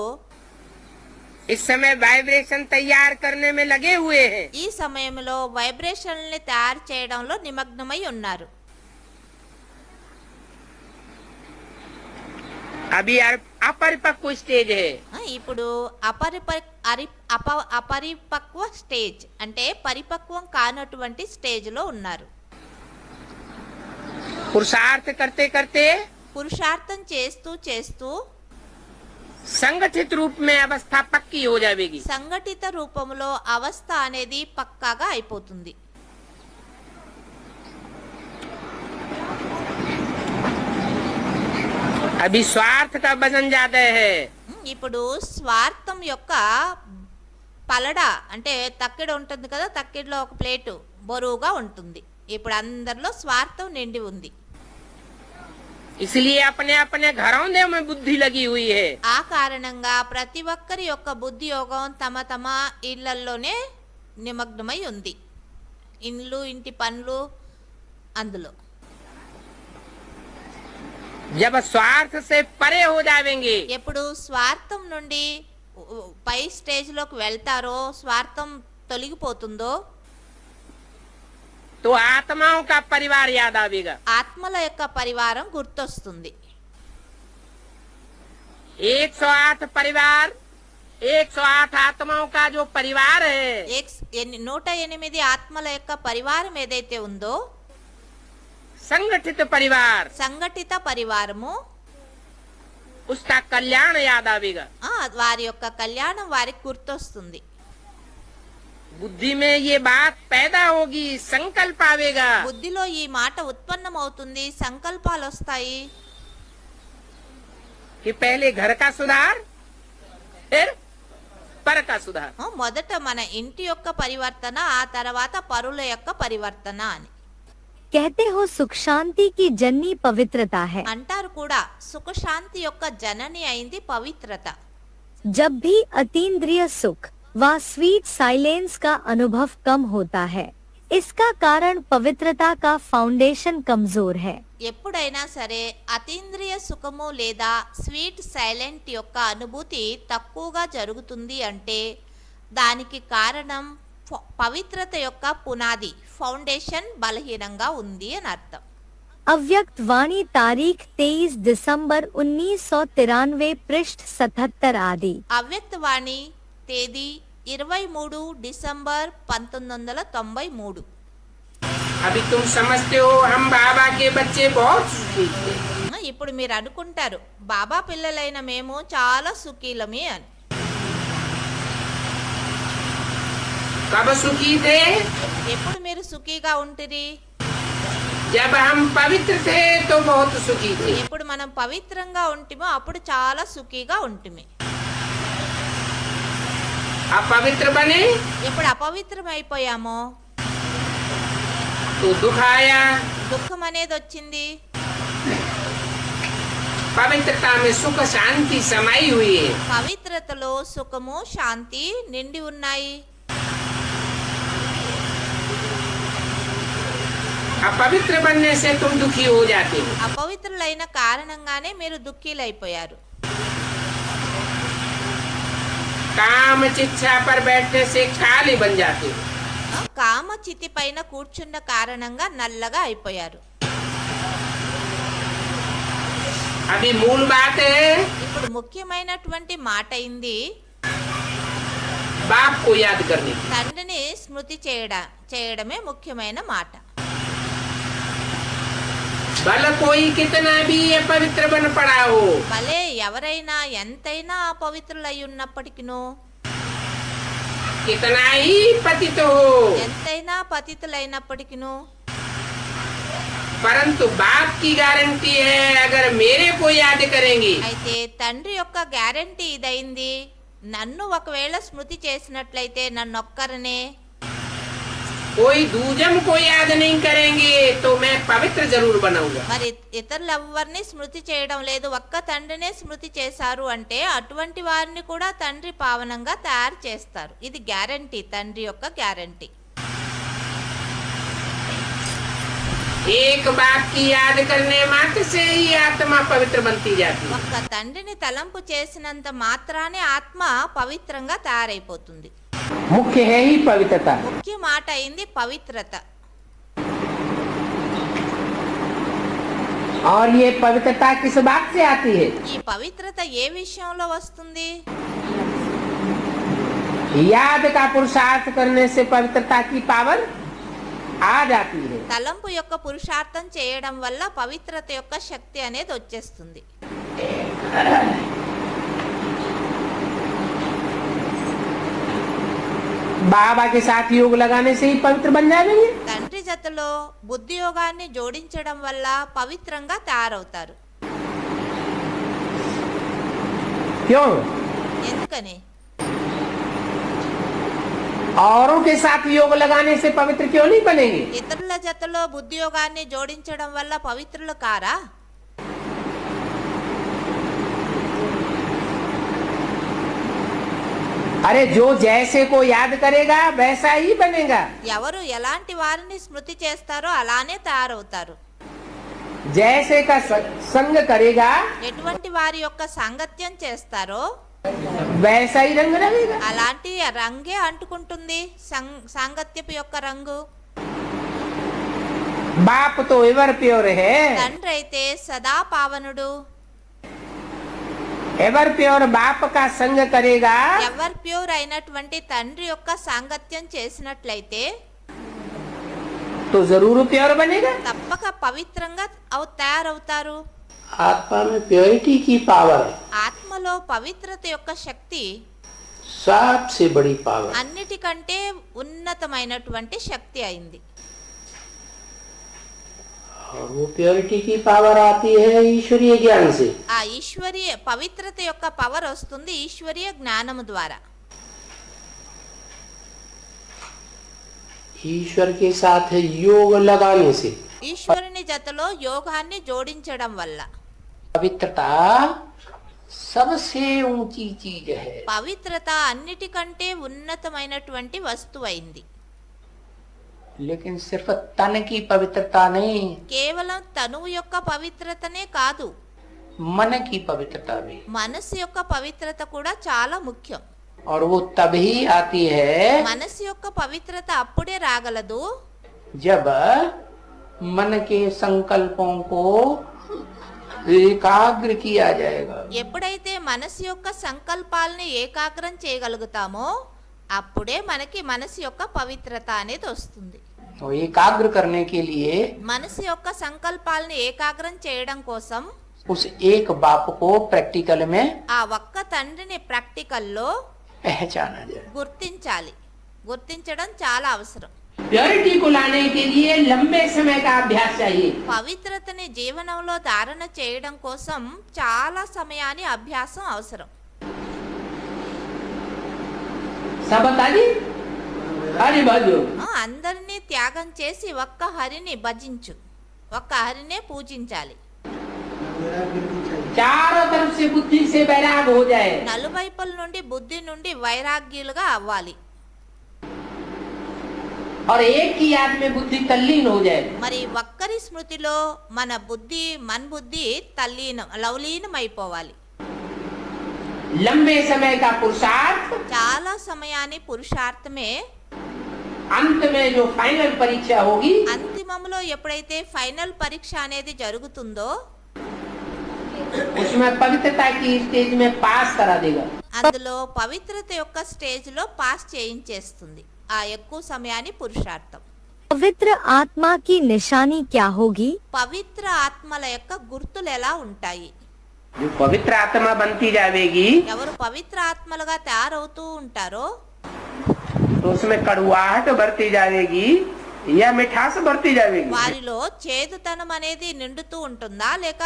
इस समय वाइब्रेशन तैयार करने में लगे हुए हैं। ఈ సమయంలో వైబ్రేషన్లని తయారు చేయడంలో నిమగ్నమై ఉన్నారు. अभी अपरिपक्व स्टेज है। ఇప్పుడు అపరిపక్వ స్టేజ్ అంటే పరిపక్వం కానటువంటి స్టేజ్ లో ఉన్నారు. पुरुषार्थ करते करते పురుషార్థం చేస్తూ చేస్తూ संगठित रूप में अवस्था पक्की हो जाएगी। సంఘటిత రూపంలో అవస్థ అనేది పక్కాగా అయిపోతుంది. अभी स्वार्थ का वजन ज्यादा है। ఇప్పుడు స్వార్థం యొక్క పలడ అంటే తక్కెడ ఉంటుంది కదా, తక్కెడలో ఒక ప్లేటు బరువుగా ఉంటుంది. ఇప్పుడు అందరిలో స్వార్థం నిండి ఉంది. इसलिए अपने अपने घरों में बुद्धि लगी हुई है। ఆ కారణంగా ప్రతి ఒక్కరి యొక్క బుద్ధి యోగం తమ తమ ఇళ్లల్లోనే నిమగ్నమై ఉంది. ఇండ్లు ఇంటి పనులు అందులో. जब स्वार्थ से परे हो जाएंगे ఎప్పుడు స్వార్థం నుండి పై స్టేజ్ లోకి వెళ్తారో, స్వార్థం తొలగిపోతుందో तो आत्माओं का परिवार याद आवेगा। ఆత్మల యొక్క పరివారం గుర్తొస్తుంది. 108 परिवार, 108 आत्माओं का जो परिवार है 108 ఆత్మల యొక్క పరివారం ఏదైతే ఉందో, संगठित परिवार, సంఘటిత పరివారము, उसका कल्याण याद आवेगा। వారి యొక్క కళ్యాణం వారికి గుర్తొస్తుంది. बुद्धि में ये बात पैदा होगी, संकल्प आवेगा। బుద్ధిలో ఈ మాట ఉత్పన్నమవుతుంది, సంకల్పాలు వస్తాయి. कि पहले घर का सुधार, फिर पर का सुधार। మొదట మన ఇంటి యొక్క పరివర్తన, ఆ తర్వాత పరుల యొక్క పరివర్తన అని कहते हो सुख शांति की जननी पवित्रता है। అంటారు కూడా. సుఖశాంతి యొక్క జనని అయింది పవిత్రత. जब भी अतीन्द्रिय सुख व स्वीट साइलेंस का अनुभव कम होता है, इसका कारण पवित्रता का फाउंडेशन कमजोर है। ఎప్పుడైనా సరే అతీంద్రియ సుఖము లేదా స్వీట్ సైలెంట్ యొక్క అనుభూతి తక్కువగా జరుగుతుంది అంటే దానికి కారణం పవిత్రత యొక్క పునాది, ఫౌండేషన్ బలహీనంగా ఉంది అని అర్థం. अव्यक्त वाणी तारीख 23 दिसंबर 1993 पृष्ठ 77 आदि। అవ్యక్త వాణి తేదీ 23 డిసెంబర్ 1993. अभी तुम समझते हो हम बाबा के बच्चे बहुत सुखी थे। ఇప్పుడు మీరు అనుకుంటారు బాబా పిల్లలైన మేము చాలా సుఖీలమే అని. कब सुखी थे? ఎప్పుడు మీరు సుఖీగా ఉంటిరి? जब हम पवित्र थे तो बहुत सुखी थे। ఎప్పుడు మనం పవిత్రంగా ఉంటిమో అప్పుడు చాలా సుఖీగా ఉంటిమి. अपवित्र बने ఎప్పుడు అపవిత్రం అయిపోయామో तो दुख आया। దుఃఖం అనేది వచ్చింది. पवित्रता में सुख शांति समाई हुई है। పవిత్రతలో సుఖము శాంతి నిండి ఉన్నాయి. अपवित्र बनने से तुम दुखी हो जाते हो। అపవిత్రులైన కారణంగానే మీరు దుఃఖీలైపోయారు. काम चिच्छा पर बैठने से काले बन जाते हो। కామ చితి పైన కూర్చున్న కారణంగా నల్లగా అయిపోయారు. अभी मूल बात है ఇప్పుడు ముఖ్యమైనటువంటి మాట అయింది बाप को याद करने की। తండ్రిని స్మృతి చేయడమే ముఖ్యమైన మాట. भले कोई कितना भी अपवित्र बन पड़ा हो, భలే ఎవరైనా ఎంతైనా అపవిత్రులై ఉన్నప్పటికినూ, कितना ही पतित हो, ఎంతైనా పతితులైనప్పటికినూ, परंतु बाप की गारंटी है अगर मेरे को याद करेंगे అయితే తండ్రి యొక్క గ్యారంటీ ఇదైంది, నన్ను ఒకవేళ స్మృతి చేసినట్లయితే నన్నొక్కరనే, कोई दूजम को याद नहीं करेंगे तो मैं पवित्र जरूर बनाऊंगा। మరి ఇతరులు ఎవరిని స్మృతి చేయడం లేదు, ఒక్క తండ్రినే స్మృతి చేశారు అంటే అటువంటి వారిని కూడా తండ్రి పావనంగా తయారు చేస్తారు. ఇది గ్యారంటీ, తండ్రి యొక్క గ్యారంటీ. एक बाप की याद करने मात्र से ही आत्मा पवित्र बनती जाती है। ఒక్క తండ్రిని తలంపు చేసినంత మాత్రానే ఆత్మ పవిత్రంగా తయారైపోతుంది. मुख्य है ही पवित्रता। ముఖ్య మాట అయింది పవిత్రత. और ये पवित्रता किस बात से आती है? ఈ పవిత్రత ఏ విషయంలో వస్తుంది? याद का पुरुषार्थ करने से पवित्रता की पावर आ जाती है। తలంపు యొక్క పురుషార్థం చేయడం వల్ల పవిత్రత యొక్క శక్తి అనేది వచ్చేస్తుంది. बाबा के साथ योग लगाने से ही पवित्र बन जाएंगे। తండ్రి జతలో బుద్ధి యోగాన్ని జోడించడం వల్ల పవిత్రంగా తయారవుతారు. क्यों? ఎందుకని? औरों के साथ योग लगाने से पवित्र क्यों नहीं बनेंगे? ఇతరుల జతలో బుద్ధి యోగాన్ని జోడించడం వల్ల పవిత్రులు కారా? अरे जो जैसे को याद करेगा वैसा ही बनेगा। ఎవరు ఎలాంటి వారిని స్మృతి చేస్తారో అలానే తయారవుతారు. जैसे का संग करेगा ఎటువంటి వారి యొక్క సాంగత్యం చేస్తారో वैसा ही रंग लगेगा। అలాంటి రంగే అంటుకుంటుంది, సాంగత్యపు యొక్క రంగు. बाप तो एवर प्योर है। తండ్రి అయితే సదా పావనుడు. एवर प्योर बाप का संग करेगा ఎవర్ ప్యూర్ అయినటువంటి తండ్రి యొక్క సాంగత్యం చేసినట్లయితే तो जरूर प्योर बनेगा। తప్పక పవిత్రంగా తయారవుతారు. आत्मा में प्योरिटी की पावर ఆత్మలో పవిత్రత యొక్క శక్తి सबसे बड़ी पावर। అన్నిటికంటే ఉన్నతమైనటువంటి శక్తి అయింది. और वो प्योरिटी की पावर आती है ईश्वरीय ज्ञान से। ఆ ఈశ్వరీయ పవిత్రత యొక్క పవర్ వస్తుంది ఈశ్వరీయ జ్ఞానము ద్వారా. ईश्वर के साथ योग लगाने से ఈశ్వరుని జతలో యోగాన్ని జోడించడం వల్ల पवित्रता सबसे ऊंची चीज है। పవిత్రత అన్నిటికంటే ఉన్నతమైనటువంటి వస్తువైంది. लेकिन सिर्फ तन की पवित्रता नहीं, కేవలం తనువు యొక్క పవిత్రతనే కాదు, मन की पवित्रता भी। మనసు యొక్క పవిత్రత కూడా చాలా ముఖ్యం. और वो तभी आती है మనసు యొక్క పవిత్రత అప్పుడే రాగలదు जब मन के संकल्पों को एकाग्र किया जाएगा। ఎప్పుడైతే మనసు యొక్క సంకల్పాలని ఏకాగ్రం చేయగలుగుతామో అప్పుడే మనకి మనసు యొక్క పవిత్రత అనేది వస్తుంది. तो एकाग्र करने के लिए మనసు యొక్క సంకల్పాలని ఏకాగ్రం చేయడం కోసం उस एक बाप को प्रैक्टिकल में ఆ ఒక్క తండ్రిని ప్రాక్టికల్లో पहचाना जाए। గుర్తించాలి. గుర్తించడం చాలా అవసరం. प्योरिटी को लाने के लिए लंबे समय का अभ्यास चाहिए। పవిత్రతని జీవనంలో ధారణ చేయడం కోసం చాలా సమయాన్ని అభ్యాసం అవసరం. सब बता दी हरि भजो। అందరినీ త్యాగం చేసి ఒక్క హరిని భజించు, ఒక్క హరినే పూజించాలి. चारों तरफ से बुद्धि से वैराग हो जाए। నలువైపుల నుండి బుద్ధి నుండి వైరాగ్యులుగా అవ్వాలి. और एक की याद में बुद्धि तल्लीन हो जाए। మరి ఒక్కరి స్మృతిలో మన బుద్ధి లవలీనం అయిపోవాలి. लंबे समय का पुरुषार्थ చాలా సమయాన్ని పురుషార్థమే अंत में जो फाइनल परीक्षा होगी అంతిమంలో ఎప్పుడైతే ఫైనల్ పరీక్ష అనేది జరుగుతుందో उसमें पवित्रता की स्टेज में पास करा देगा। అందులో పవిత్రత యొక్క స్టేజ్ లో పాస్ చేయించేస్తుంది ఆ ఎక్కువ సమయాన్ని పురుషార్థం. पवित्र आत्मा की निशानी क्या होगी? పవిత్ర ఆత్మల యొక్క గుర్తులు ఎలా ఉంటాయి? जो पवित्र आत्मा बनती जाएगी ఎవరు పవిత్ర ఆత్మలుగా తయారవుతూ ఉంటారో तो उसमें कड़वाहट बढ़ती जाएगी या मिठास बढ़ती जाएगी। వారిలో చేదుతనం అనేది నిండుతూ ఉంటుందా లేక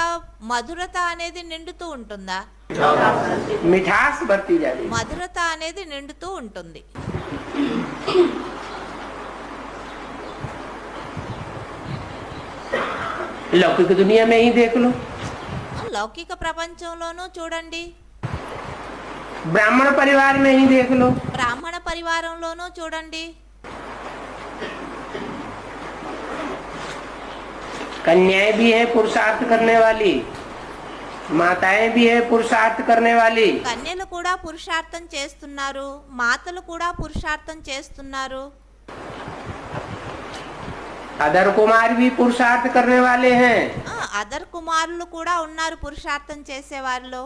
మధురత అనేది నిండుతూ ఉంటుందా? मिठास बढ़ती जाएगी। మధురత అనేది నిండుతూ ఉంటుంది. लौकिक दुनिया में ही देख लो, లౌకిక ప్రపంచంలోనూ చూడండి, ब्राह्मण परिवार में ही देख लो, బ్రాహ్మణ పరివారంలోనూ చూడండి, कन्याएं भी है पुरुषार्थ करने वाली, माताएं भी है पुरुषार्थ करने वाली, కన్యలు కూడా పురుషార్థం చేస్తున్నారు, మాతలు కూడా పురుషార్థం చేస్తున్నారు, अदर कुमार भी पुरुषार्थ करने वाले हैं, అదర్ కుమారులు కూడా ఉన్నారు పురుషార్థం చేసే వారిలో.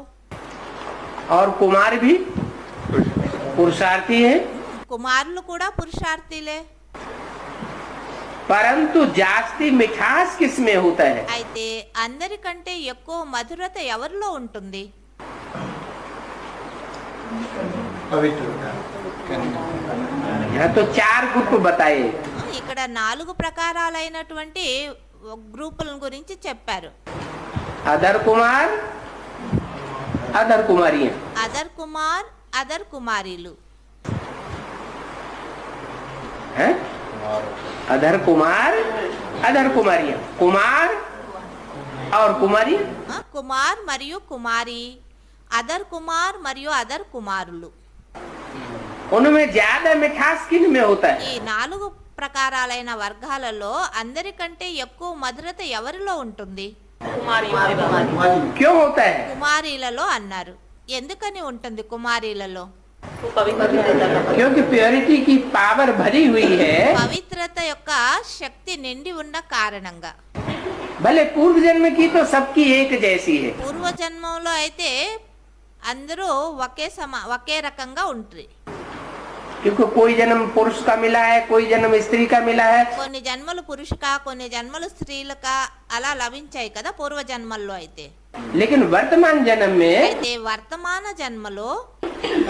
और कुमार भी पुरुषार्थी है। కుమారులు కూడా పురుషార్థిలే. परंतु जास्ती मिठास किसमें होता है? అయితే అందరికంటే ఎక్కువ మధురత ఎవరిలో ఉంటుంది? यहाँ तो 4 ग्रुप बताए। ఇక్కడ 4 ప్రకారాలైనటువంటి గ్రూపుల గురించి చెప్పారు. अदर कुमार, अदर कुमारियां, అదర్ కుమార్, అదర్ కుమారీలు, हैं? अदर कुमार, अदर कुमारियां, कुमार और कुमारी, కుమార్ మరియు కుమారి, అదర్ కుమార్ మరియు అదర్ కుమారులు. उनमें ज्यादा मिठास किन में होता है? ఈ 4 ప్రకారాలైన వర్గాలలో అందరికంటే ఎక్కువ మధురత ఎవరిలో ఉంటుంది? क्यों होता है? కుమారీలలో అన్నారు. ఎందుకని ఉంటుంది కుమారీలలో? क्योंकि प्योरिटी की पावर भरी हुई है। పవిత్రత యొక్క శక్తి నిండి ఉన్న కారణంగా. भले पूर्व जन्म की तो सबकी एक जैसी है, పూర్వజన్మంలో అయితే అందరూ ఒకే రకంగా ఉంటుంది. क्योंकि कोई जन्म पुरुष का मिला है, कोई जन्म स्त्री का मिला है, కొన్ని జన్మలు పురుషుక, కొన్ని జన్మలు స్త్రీలక అలా లభించాయి కదా పూర్వ జన్మల్లో అయితే. लेकिन वर्तमान जन्म में అయితే వర్తమాన జన్మలో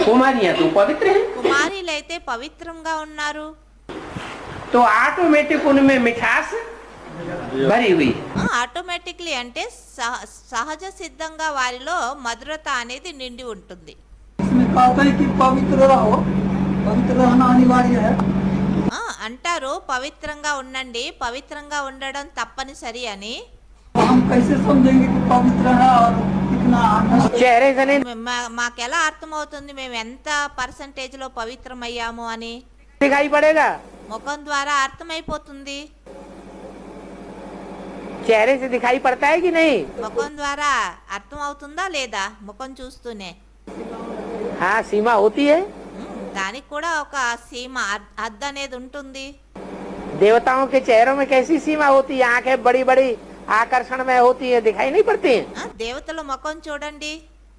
कुमारियां तो पवित्र हैं, కుమారీలైతే పవిత్రంగా ఉన్నారు. तो ऑटोमेटिक उनमें मिठास भरी हुई है। ఆటోమేటిక్లీ అంటే సహజ సిద్ధంగా వారిలో మధురత అనేది నిండి ఉంటుంది. इसमें कहा था कि पवित्र रहो, पवित्र रहना अनिवार्य है। అంటారు పవిత్రంగా ఉండండి, పవిత్రంగా ఉండడం తప్పనిసరి అని. तो हम कैसे समझेंगे कि पवित्र है और कितना चेहरे से नहीं మాకెలా అర్థమవుతుంది మేము ఎంత పర్సంటేజ్ లో పవిత్రమయ్యాము అని? दिखाई पड़ेगा, ముఖం ద్వారా అర్థమైపోతుంది. चेहरे से दिखाई पड़ता है कि नहीं? ముఖం ద్వారా అర్థం అవుతుందా లేదా? ముఖం చూస్తూనే. हाँ, सीमा होती है। దానికి కూడా ఒక సీమ హద్దు అనేది ఉంటుంది. देवताओं के चेहरों में कैसी सीमा होती है? आंखें बड़ी बड़ी आकर्षण में होती है, दिखाई नहीं पड़ती है। దేవతల ముఖం చూడండి,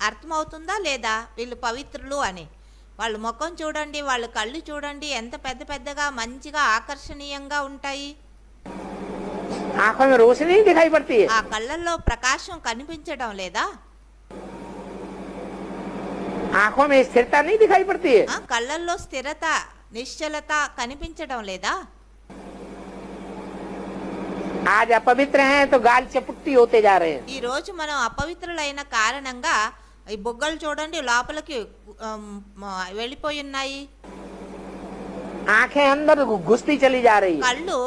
అర్థమవుతుందా లేదా వీళ్ళు పవిత్రులు అని? వాళ్ళ ముఖం చూడండి, వాళ్ళ కళ్ళు చూడండి, ఎంత పెద్ద పెద్దగా మంచిగా ఆకర్షణీయంగా ఉంటాయి. आंखों में रोशनी नहीं दिखाई पड़ती है। ఆ కళ్ళల్లో ప్రకాశం కనిపించడం లేదా? आंखों में स्थिरता नहीं दिखाई पड़ती है। ఆ కళ్ళల్లో స్థిరత, నిశ్చలత కనిపించడం లేదా? आज अपवित्र हैं तो गाल चपुट्टी होते जा रहे हैं। ఈ రోజు మనం అపవిత్రులైన కారణంగా ఈ బొగ్గలు చూడండి లోపలికి వెళ్ళిపోయి ఉన్నాయి. आंखें अंदर घुसती चली जा रही है। కళ్ళు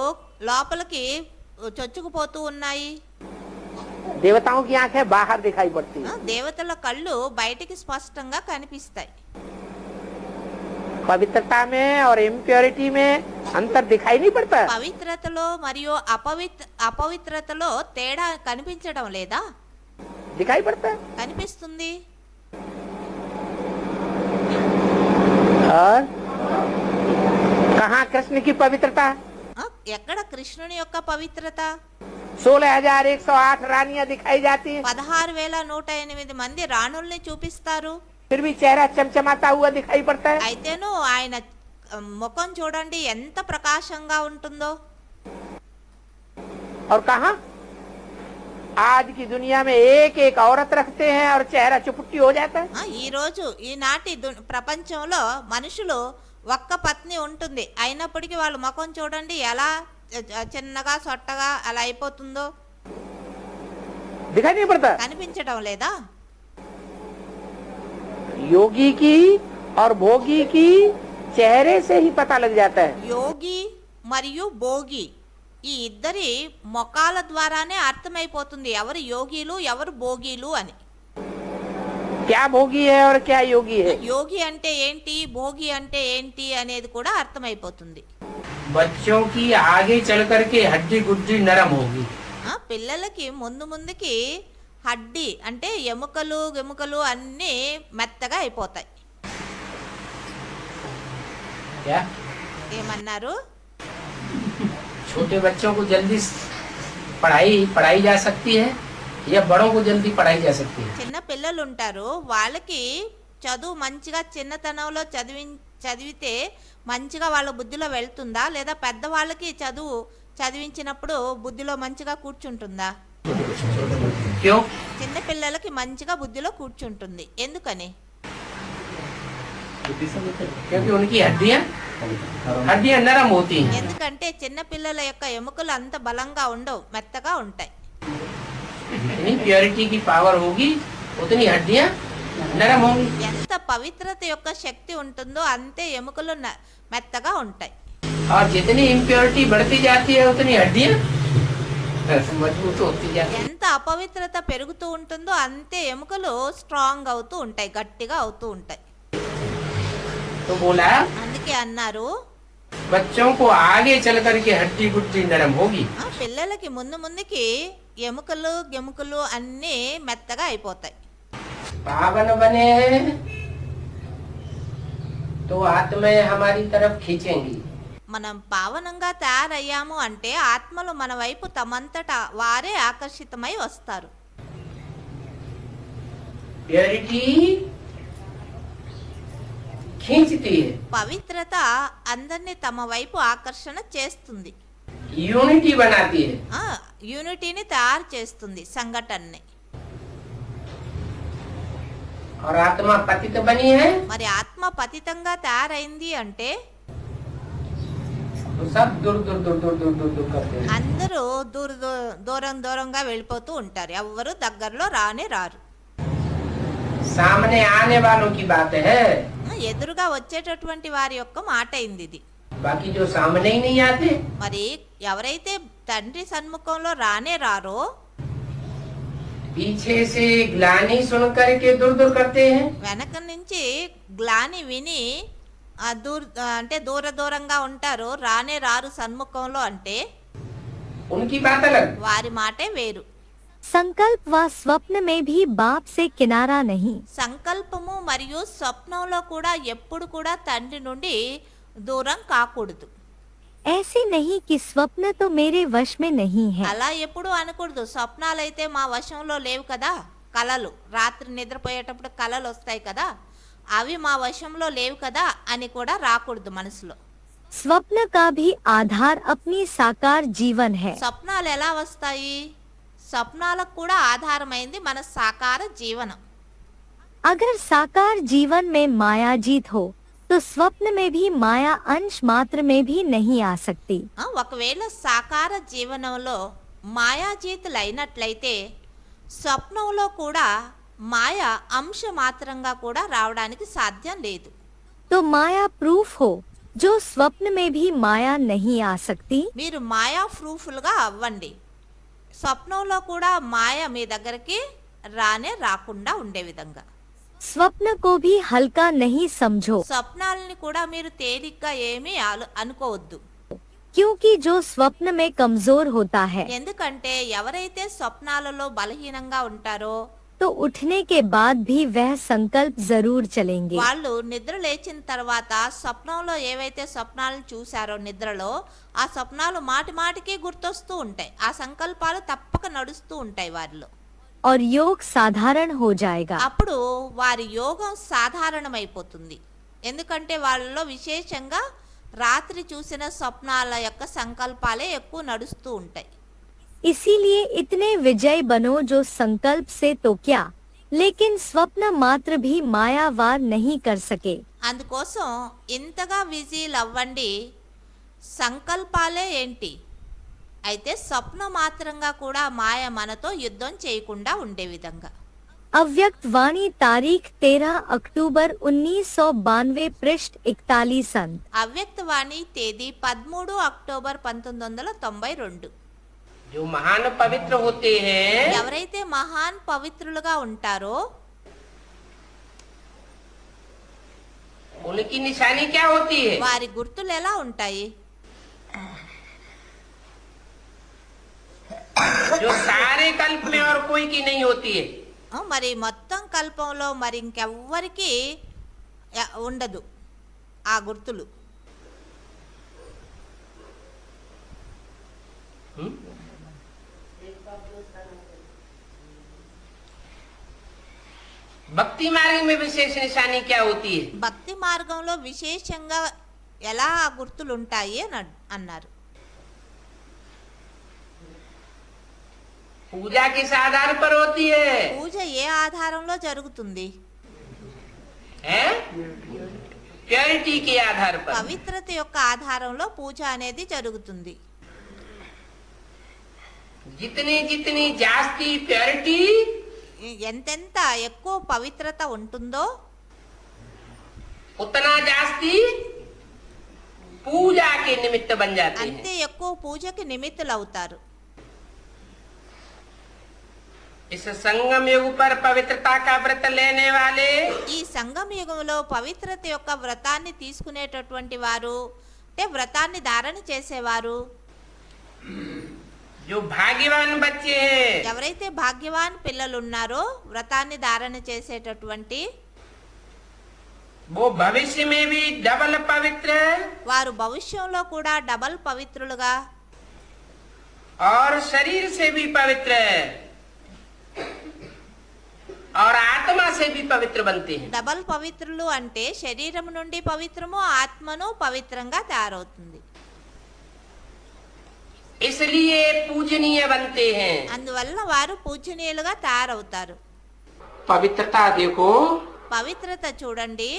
లోపలికి చొచ్చుకుపోతూ ఉన్నాయి. देवताओं की आंखें बाहर दिखाई पड़ती है। దేవతల కళ్ళు బయటికి స్పష్టంగా కనిపిస్తాయి. पवित्रता में और इम्प्योरिटी में अंतर दिखाई नहीं पड़ता। పవిత్రతలో మరియు అపవిత్రతలో తేడా కనిపించడం లేదా? दिखाई पड़ता है। కనిపిస్తుంది. और कहाँ कृष्ण की पवित्रता? ఎక్కడ కృష్ణుని యొక్క పవిత్రత? 16,108 रानियां दिखाई जाती हैं, 16,108 మంది రాణుల్ని చూపిస్తారు. फिर भी चेहरा चमचमाता हुआ दिखाई पड़ता है। అయితేను ఆయన ముఖం చూడండి ఎంత ప్రకాశంగా ఉంటుందో. और कहाँ आज की दुनिया में एक एक औरत रखते हैं और चेहरा चुपुट्टी हो जाता है। ఈ రోజు ఈనాటి ప్రపంచంలో మనుషులు ఒక్క పత్ని ఉంటుంది, అయినప్పటికీ వాళ్ళ ముఖం చూడండి ఎలా చిన్నగా సొట్టగా అలా అయిపోతుందో. दिखाई नहीं पड़ता। కనిపించడం లేదా? योगी की और भोगी की चेहरे से ही पता लग जाता है। యోగి మరియు భోగి ఈ ఇద్దరి ముఖాల ద్వారానే అర్థమైపోతుంది ఎవరు యోగిలు ఎవరు భోగిలు అని. क्या भोगी है और क्या योगी है। యోగి అంటే ఏంటి, భోగి అంటే ఏంటి అనేది కూడా అర్థమైపోతుంది. बच्चों की आगे चल करके हड्डी गुड्डी नरम होगी। పిల్లలకి ముందుకి హడ్డి అంటే ఎముకలు అన్నీ మెత్తగా అయిపోతాయి. क्या ఏమన్నారు? छोटे बच्चों को जल्दी पढ़ाई जा सकती है या बड़ों को जल्दी पढ़ाई जा सकती है। చిన్న పిల్లలు ఉంటారు, వాళ్ళకి చదువు మంచిగా చిన్నతనంలో చదివితే మంచిగా వాళ్ళ బుద్ధిలో వెళ్తుందా, లేదా పెద్దవాళ్ళకి చదివించినప్పుడు బుద్ధిలో మంచిగా కూర్చుంటుందా? क्यों? చిన్న పిల్లలకి మంచిగా బుద్ధిలో కూర్చుంటుంది. ఎందుకని? क्योंकि उनकी हड्डियां नरम होती हैं। ఎందుకంటే చిన్న పిల్లల యొక్క ఎముకలు అంత బలంగా ఉండవు, మెత్తగా ఉంటాయి. जितनी प्योरिटी की पावर होगी उतनी हड्डियां नरम होंगी। ఎంత పవిత్రత యొక్క శక్తి ఉంటుందో అంతే ఎముకలు మెత్తగా ఉంటాయి. और जितनी इम्प्योरिटी बढ़ती जाती है उतनी हड्डियां मजबूत होती जाती है। ఎంత అపవిత్రత పెరుగుతూ ఉంటుందో అంతే ఎముకలు స్ట్రాంగ్ అవుతూ ఉంటాయి, గట్టిగా అవుతూ ఉంటాయి. तो बोला అందుకే అన్నారు बच्चों को आगे चल करके हड्डी गुड्डी नरम होगी। పిల్లలకి ముందుకి ఎముకలు అన్నీ మెత్తగా అయిపోతాయి. पावन बने तो आत्माएं हमारी तरफ खींचेंगी। మనం పావనంగా తయారయ్యాము అంటే ఆత్మలు మన వైపు తమంతట వారే ఆకర్షితమై వస్తారు. प्योरिटी खींचती है, పవిత్రత అందరినీ తమ వైపు ఆకర్షణ చేస్తుంది. यूनिटी बनाती है। యూనిటీని తయారు చేస్తుంది, సంఘటనని. और आत्मा पतित बनी है మరి ఆత్మ పతితంగా తయారైంది అంటే तो सब दूर दूर दूर दूर दूर दूर दूर करते हैं। అందరూ దూరం దూరంగా వెళ్ళిపోతూ ఉంటారు, ఎవ్వరు దగ్గరలో రానే రారు. सामने आने वालों की बात है, ఎదురుగా వచ్చేటటువంటి వారి యొక్క మాట అయింది ఇది. बाकी जो सामने ही नहीं आते మరి ఎవరైతే తండ్రి సన్ముఖంలో రానే రారో पीछे से ग्लानि सुन करके दूर दूर करते हैं। వెనక నుంచి గ్లాని విని అంటే దూరంగా ఉంటారు, రానే రారు సన్ముఖంలో అంటే उनकी बात अलग। వారి మాటే వేరు. संकल्प व स्वप्न में भी बाप से किनारा नहीं। సంకల్పము మరియు స్వప్నంలో కూడా ఎప్పుడు కూడా తండ్రి నుండి దూరం కాకూడదు. ऐसे नहीं कि स्वप्न तो मेरे वश में नहीं है। అలా ఎప్పుడు అనకూడదు, స్వప్నాలైతే మా వశంలో లేవు కదా, కలలు రాత్రి నిద్రపోయేటప్పుడు కలలు వస్తాయి కదా, అవి మా వశంలో లేవు కదా అని కూడా రాకూడదు మనసులో. स्वप्न का भी आधार अपनी साकार जीवन है। స్వప్నాలు ఎలా వస్తాయి? స్వప్నాలకు కూడా ఆధారమైంది మన సాకార జీవనం. अगर साकार जीवन में माया जीत हो तो स्वप्न में भी माया अंश मात्र में भी नहीं आ सकती। ఒకవేళ సాకార జీవనంలో మాయాజీతులు అయినట్లయితే స్వప్నంలో కూడా మాయ అంశ మాత్రంగా కూడా రావడానికి సాధ్యం లేదు. तो माया प्रूफ हो जो स्वप्न में भी माया नहीं आ सकती। మీరు మాయా ప్రూఫ్లుగా అవ్వండి, స్వప్నంలో కూడా మాయ మీ దగ్గరికి రాకుండా ఉండే విధంగా. स्वप्न को भी हल्का नहीं समझो, స్వప్నాలని కూడా మీరు తేలిగ్గా ఏమీ అనుకోవద్దు. क्योंकि जो स्वप्न में कमजोर होता है ఎందుకంటే ఎవరైతే స్వప్నాలలో బలహీనంగా ఉంటారో तो उठने के बाद भी वह संकल्प जरूर चलेंगे। వాళ్ళు నిద్ర లేచిన తర్వాత స్వప్నంలో ఏవైతే స్వప్నాలను చూశారో నిద్రలో ఆ స్వప్నాలు మాటి మాటికి గుర్తొస్తూ ఉంటాయి, ఆ సంకల్పాలు తప్పక నడుస్తూ ఉంటాయి వారిలో. और योग साधारण हो जाएगा। అప్పుడు వారి యోగం సాధారణమైపోతుంది, ఎందుకంటే వాళ్ళలో విశేషంగా రాత్రి చూసిన స్వప్నాల యొక్క సంకల్పాలే ఎక్కువ నడుస్తూ ఉంటాయి. इसीलिए इतने विजय बनो जो संकल्प से तो क्या लेकिन स्वप्न मात्र भी मायावार नहीं कर सके। అందుకోసం ఇంతగా విజీలు అవ్వండి, సంకల్పాలే ఏంటి అయితే స్వప్న మాత్రంగా కూడా మాయ మనతో యుద్ధం చేయకుండా ఉండే విధంగా. अव्यक्त वाणी तारीख 13 अक्टूबर 1992 पृष्ठ 41 अंत। అవ్యక్తవాణి తేదీ 13 అక్టోబర్ 1992. जो महान पवित्र होते हैं ఎవరైతే మహాన్ పవిత్రులుగా ఉంటారో उनकी निशानी क्या होती है? వారి గుర్తులు ఎలా ఉంటాయి? जो सारे कल्प में और कोई की नहीं होती है। మరి మొత్తం కల్పంలో మరి ఇంకెవ్వరికి ఉండదు ఆ గుర్తులు. भक्ति मार्ग में विशेष निशानी क्या होती है? భక్తి మార్గంలో విశేషంగా ఎలా ఆ గుర్తులు ఉంటాయి అని అన్నారు. पूजा किस आधार पर होती है? పూజ ఏ ఆధారంలో జరుగుతుంది? प्योरिटी के आधार पर। పవిత్రత యొక్క ఆధారంలో పూజ అనేది జరుగుతుంది. जितनी जितनी जास्ती प्योरिटी ఎంతెంత ఎక్కువ పవిత్రత ఉంటుందో उतना जास्ती पूजा के निमित्त बन जाते हैं। అంతే ఎక్కువ పూజకి నిమిత్తులు అవుతారు. इस संगम युग पर पवित्रता का व्रत लेने वाले ఈ సంగమ యుగంలో పవిత్రత యొక్క వ్రతాన్ని తీసుకునేటటువంటి వారు అంటే వ్రతాన్ని ధారణ చేసేవారు जो भाग्यवान बच्चे हैं ఎవరైతే భాగ్యవాన్ పిల్లలు ఉన్నారో వ్రతాన్ని ధారణ చేసేటటువంటి वो भविष्य में भी डबल पवित्र వారు భవిష్యంలో కూడా డబల్ పవిత్రులుగా और शरीर से भी पवित्र और आत्मा से भी पवित्र बनते हैं। డబల్ పవిత్రులు అంటే శరీరం నుండి పవిత్రము ఆత్మను పవిత్రంగా తయారవుతుంది. इसलिए पूजनीय बनते हैं। అందువల్ల వారు పూజనీయులుగా తయారవుతారు. पवित्रता देखो పవిత్రత చూడండి,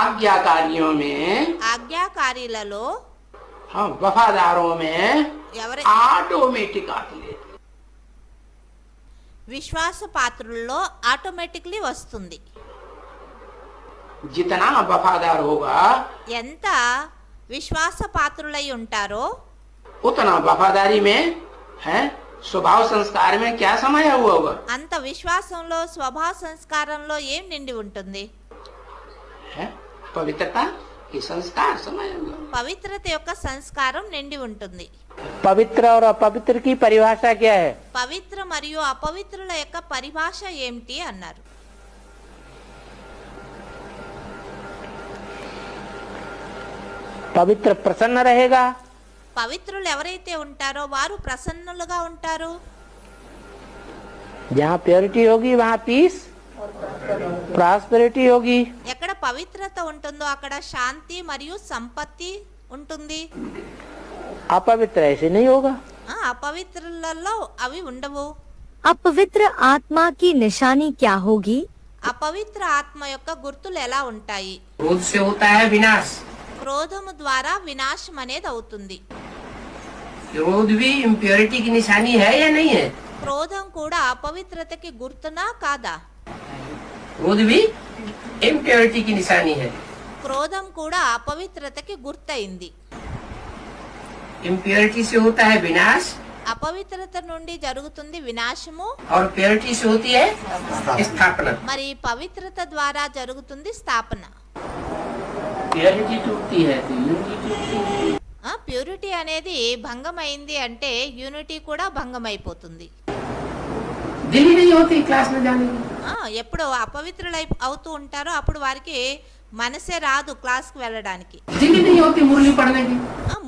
आज्ञाकारियों में, ఆజ్ఞాకారీలలో हाँ वफादारों में ఎవరి ऑटोमेटिक आती है। విశ్వాస పాత్రుల్లో ఆటోమేటిక్లీ వస్తుంది. जितना वफादार होगा ఎంత విశ్వాస పాత్రులై ఉంటారో उतना वफादारी में है स्वभाव संस्कार में क्या समाया हुआ होगा, అంత విశ్వాసంలో స్వభావ సంస్కారంలో ఏం నిండి ఉంటుంది? है पवित्रता की संस्कार समाया हुआ। పవిత్రత యొక్క సంస్కారం నిండి ఉంటుంది. पवित्र और अपवित्र की परिभाषा क्या है? పవిత్ర మరియు అపవిత్రుల యొక్క పరిభాష ఏమిటి అన్నారు? पवित्र प्रसन्न रहेगा, పవిత్రులు ఎవరైతే ఉంటారో వారు ప్రసన్నులుగా ఉంటారు. जहाँ प्योरिटी होगी वहाँ पीस प्रॉस्पेरिटी होगी। ఎక్కడ పవిత్రత ఉంటుందో అక్కడ శాంతి మరియు సంపత్తి ఉంటుంది. अपवित्र ऐसे नहीं होगा। అపవిత్రులలో అవి ఉండవు. अपवित्र आत्मा की निशानी क्या होगी? అపవిత్ర ఆత్మ యొక్క గుర్తులు ఎలా ఉంటాయి? क्रोध से होता है विनाश। క్రోధము ద్వారా వినాశం అనేది అవుతుంది. क्रोध भी इम्प्योरिटी की निशानी है या नहीं है? క్రోధం కూడా అపవిత్రతకి గుర్తునా కాదా? क्रोध भी इम्प्योरिटी की निशानी है। క్రోధం కూడా అపవిత్రతకి గుర్తయింది. इम्प्योरिटी से होता है विनाश అపవిత్రత నుండి జరుగుతుంది వినాశము, और प्योरिटी से होती है स्थापना। మరి పవిత్రత ద్వారా జరుగుతుంది స్థాపన. प्योरिटी टूटती है तो यूनिटी टूटती है। ప్యూరిటీ అనేది భంగమైంది అంటే యూనిటీ కూడా భంగమైపోతుంది. दिल ही नहीं होती क्लास में जाने की। ఎప్పుడు అపవిత్రులై అవుతూ ఉంటారో అప్పుడు వారికి మనసే రాదు క్లాస్కి వెళ్ళడానికి. दिल ही नहीं होती मुरली पढ़ने की।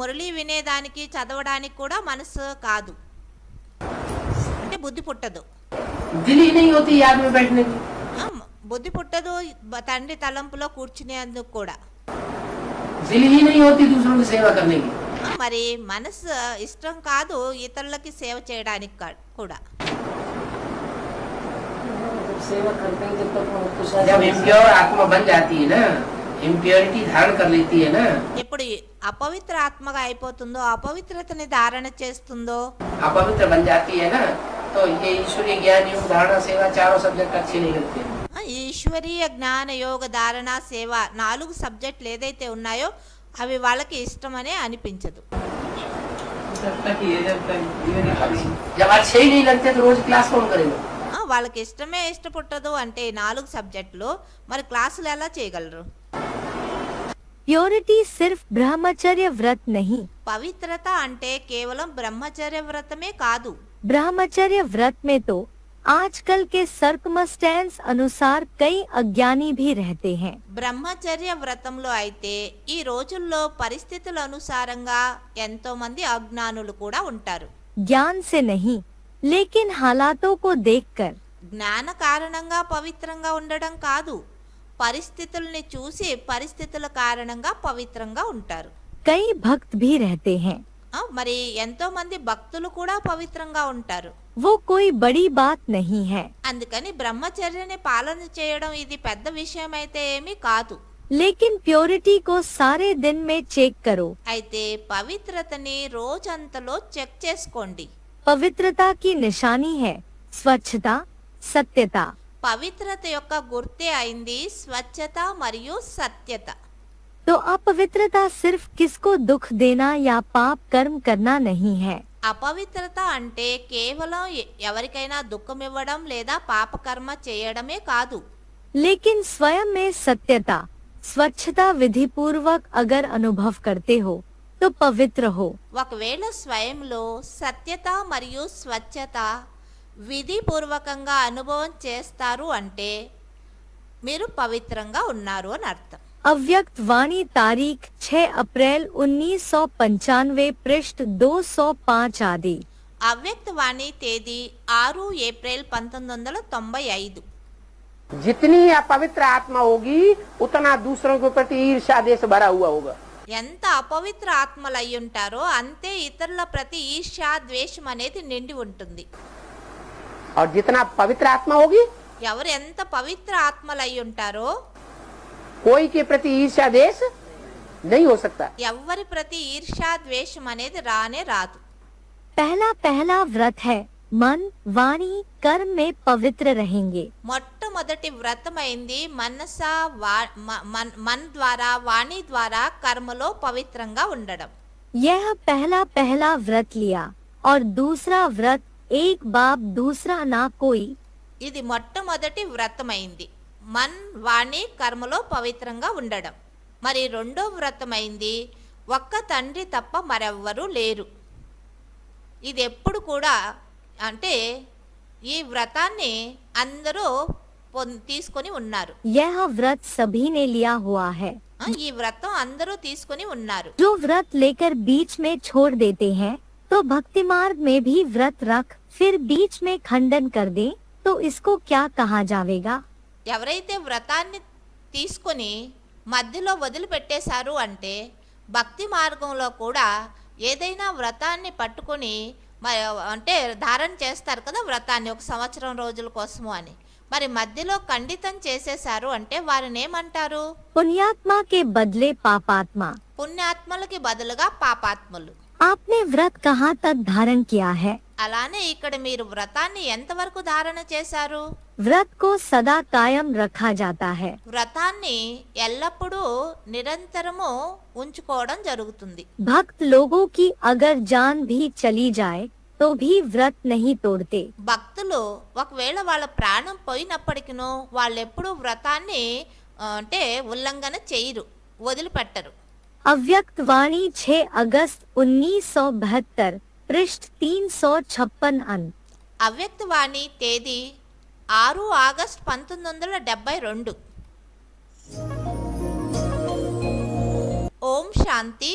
మురళి వినేదానికి చదవడానికి కూడా మనసు కాదు, అంటే బుద్ధి పుట్టదు. दिल ही नहीं होती याद में बैठने की। బుద్ధి పుట్టదు తండ్రి తలంపులో కూర్చునేందుకు కూడా. दिल ही नहीं होती दूसरों की सेवा करने की। మరి మనసు ఇష్టం కాదు ఇతరులకి సేవ చేయడానికి కూడా. सेवा करते हैं जब तक हमको शायद जब इम्प्योर आत्मा बन जाती है ना, इम्प्योरिटी धारण कर लेती है ना, ఎప్పుడు అపవిత్ర ఆత్మగా అయిపోతుందో అపవిత్రతని ధారణ చేస్తుందో अपवित्र बन जाती है ना, तो ये ईश्वरीय ज्ञान योग धारणा सेवा चारों सब्जेक्ट अच्छे नहीं लगते। ఈశ్వరీయ జ్ఞాన యోగ ధారణ సేవ 4 సబ్జెక్టులు ఏదైతే ఉన్నాయో అవి వాళ్ళకి ఇష్టమనే అనిపించదు. जब अच्छे ही नहीं लगते तो रोज क्लास कौन करेगा? వాళ్ళకి ఇష్టమే ఇష్టపుట్టదు అంటే 4 సబ్జెక్టులు మరి క్లాసులు ఎలా చేయగలరు? प्योरिटी सिर्फ ब्रह्मचर्य व्रत नहीं, పవిత్రత అంటే కేవలం బ్రహ్మచర్య వ్రతమే కాదు. ब्रह्मचर्य व्रत में तो आजकल के सर्कमस्टेंस अनुसार कई अज्ञानी भी रहते हैं। బ్రహ్మచర్య వ్రతంలో అయితే ఈ రోజుల్లో పరిస్థితుల అనుసారంగా ఎంతో మంది అజ్ఞానులు కూడా ఉంటారు. ज्ञान से नहीं लेकिन हालातों को देखकर। జ్ఞాన కారణంగా పవిత్రంగా ఉండడం కాదు, పరిస్థితుల్ని చూసి పరిస్థితుల కారణంగా పవిత్రంగా ఉంటారు. कई भक्त भी रहते हैं, మరి ఎంతో మంది భక్తులు కూడా పవిత్రంగా ఉంటారు. वो कोई बड़ी बात नहीं है। అందుకని బ్రహ్మచర్యని పాలన చేయడం ఇది పెద్ద విషయం అయితే ఏమీ కాదు. लेकिन प्योरिटी को सारे दिन में चेक करो। అయితే పవిత్రతని రోజంతలో చెక్ చేసుకోండి. पवित्रता की निशानी है स्वच्छता, सत्यता। పవిత్రత యొక్క గుర్తే అయింది స్వచ్ఛత మరియు సత్యత. तो अपवित्रता सिर्फ किसको दुख देना या पाप कर्म करना नहीं है। అపవిత్రత అంటే కేవలం ఎవరికైనా దుఃఖం ఇవ్వడం లేదా పాపకర్మ చేయడమే కాదు. लेकिन स्वयं में सत्यता, स्वच्छता विधि पूर्वक अगर अनुभव करते हो तो पवित्र हो। ఒకవేళ స్వయంలో సత్యత మరియు స్వచ్ఛత విధిపూర్వకంగా అనుభవం చేస్తారు అంటే మీరు పవిత్రంగా ఉన్నారు అని అర్థం. अव्यक्त वाणी तारीख 6 अप्रैल 1995 पृष्ठ 205 आदि। అవ్యక్త వాణి తేదీ 6 ఏప్రిల్ 1995. जितनी अपवित्र आत्मा होगी उतना दूसरों के प्रति ईर्ष्या देश भरा हुआ होगा। ఎంత అపవిత్ర ఆత్మలు అయి ఉంటారో అంతే ఇతరుల ప్రతి ఈర్ష్య ద్వేషం అనేది నిండి ఉంటుంది. और जितना पवित्र आत्मा होगी ఎవరు ఎంత పవిత్ర ఆత్మలై ఉంటారో कोई के प्रति ईर्ष्या देश नहीं हो सकता। ఎవ్వరి ప్రతి ఈర్ష్యా ద్వేషం అనేది రానే రాదు. पहला व्रत है मन वाणी कर्म में पवित्र रहेंगे। మొట్టమొదటి వ్రతమైంది మనస మన్ ద్వారా వాణి ద్వారా కర్మలో పవిత్రంగా ఉండడం. यह पहला व्रत लिया और दूसरा व्रत एक बाप दूसरा ना कोई। ఇది మొట్టమొదటి వ్రతమైంది మన్ వాణి కర్మలో పవిత్రంగా ఉండడం. మరి రెండో వ్రతమైంది ఒక్క తండ్రి తప్ప మరెవ్వరూ లేరు. ఇది ఎప్పుడు కూడా అంటే ఈ వ్రతాన్ని అందరూ తీసుకొని ఉన్నారు. यह व्रत सभी ने लिया हुआ है। ఈ వ్రతం అందరూ తీసుకొని ఉన్నారు. जो व्रत लेकर बीच में छोड़ देते हैं तो भक्ति मार्ग में भी व्रत रख फिर बीच में खंडन कर दे तो इसको क्या कहा जाएगा? ఎవరైతే వ్రతాన్ని తీసుకొని మధ్యలో వదిలిపెట్టేశారు అంటే భక్తి మార్గంలో కూడా ఏదైనా వ్రతాన్ని పట్టుకొని అంటే ధారణ చేస్తారు కదా వ్రతాన్ని 1 సంవత్సరం రోజుల కోసము అని. మరి మధ్యలో ఖండితం చేసేశారు అంటే వారిని ఏమంటారు? पुण्यात्मा के बदले पापात्मा। పుణ్యాత్మలకి బదులుగా పాపాత్మలు. आपने व्रत कहाँ तक धारण किया है? అలానే ఇక్కడ మీరు వ్రతాన్ని ఎంతవరకు ధారణ చేశారు? व्रत को सदा कायम रखा जाता है। వ్రతాన్ని ఎల్లప్పుడూ నిరంతరము ఉంచుకోవడం జరుగుతుంది. भक्त लोगों की अगर जान भी चली जाए तो भी व्रत नहीं तोड़ते। భక్తులు ఒకవేళ వాళ్ళ ప్రాణం పోయినప్పటికినూ వాళ్ళు ఎప్పుడూ వ్రతాన్ని అంటే ఉల్లంఘన చేయరు, వదిలిపెట్టరు. अव्यक्त वाणी 6 अगस्त 1972 पृष्ठ 356 अन। అవ్యక్త వాణి తేదీ 6 ఆగస్టు 1972. ఓం శాంతి.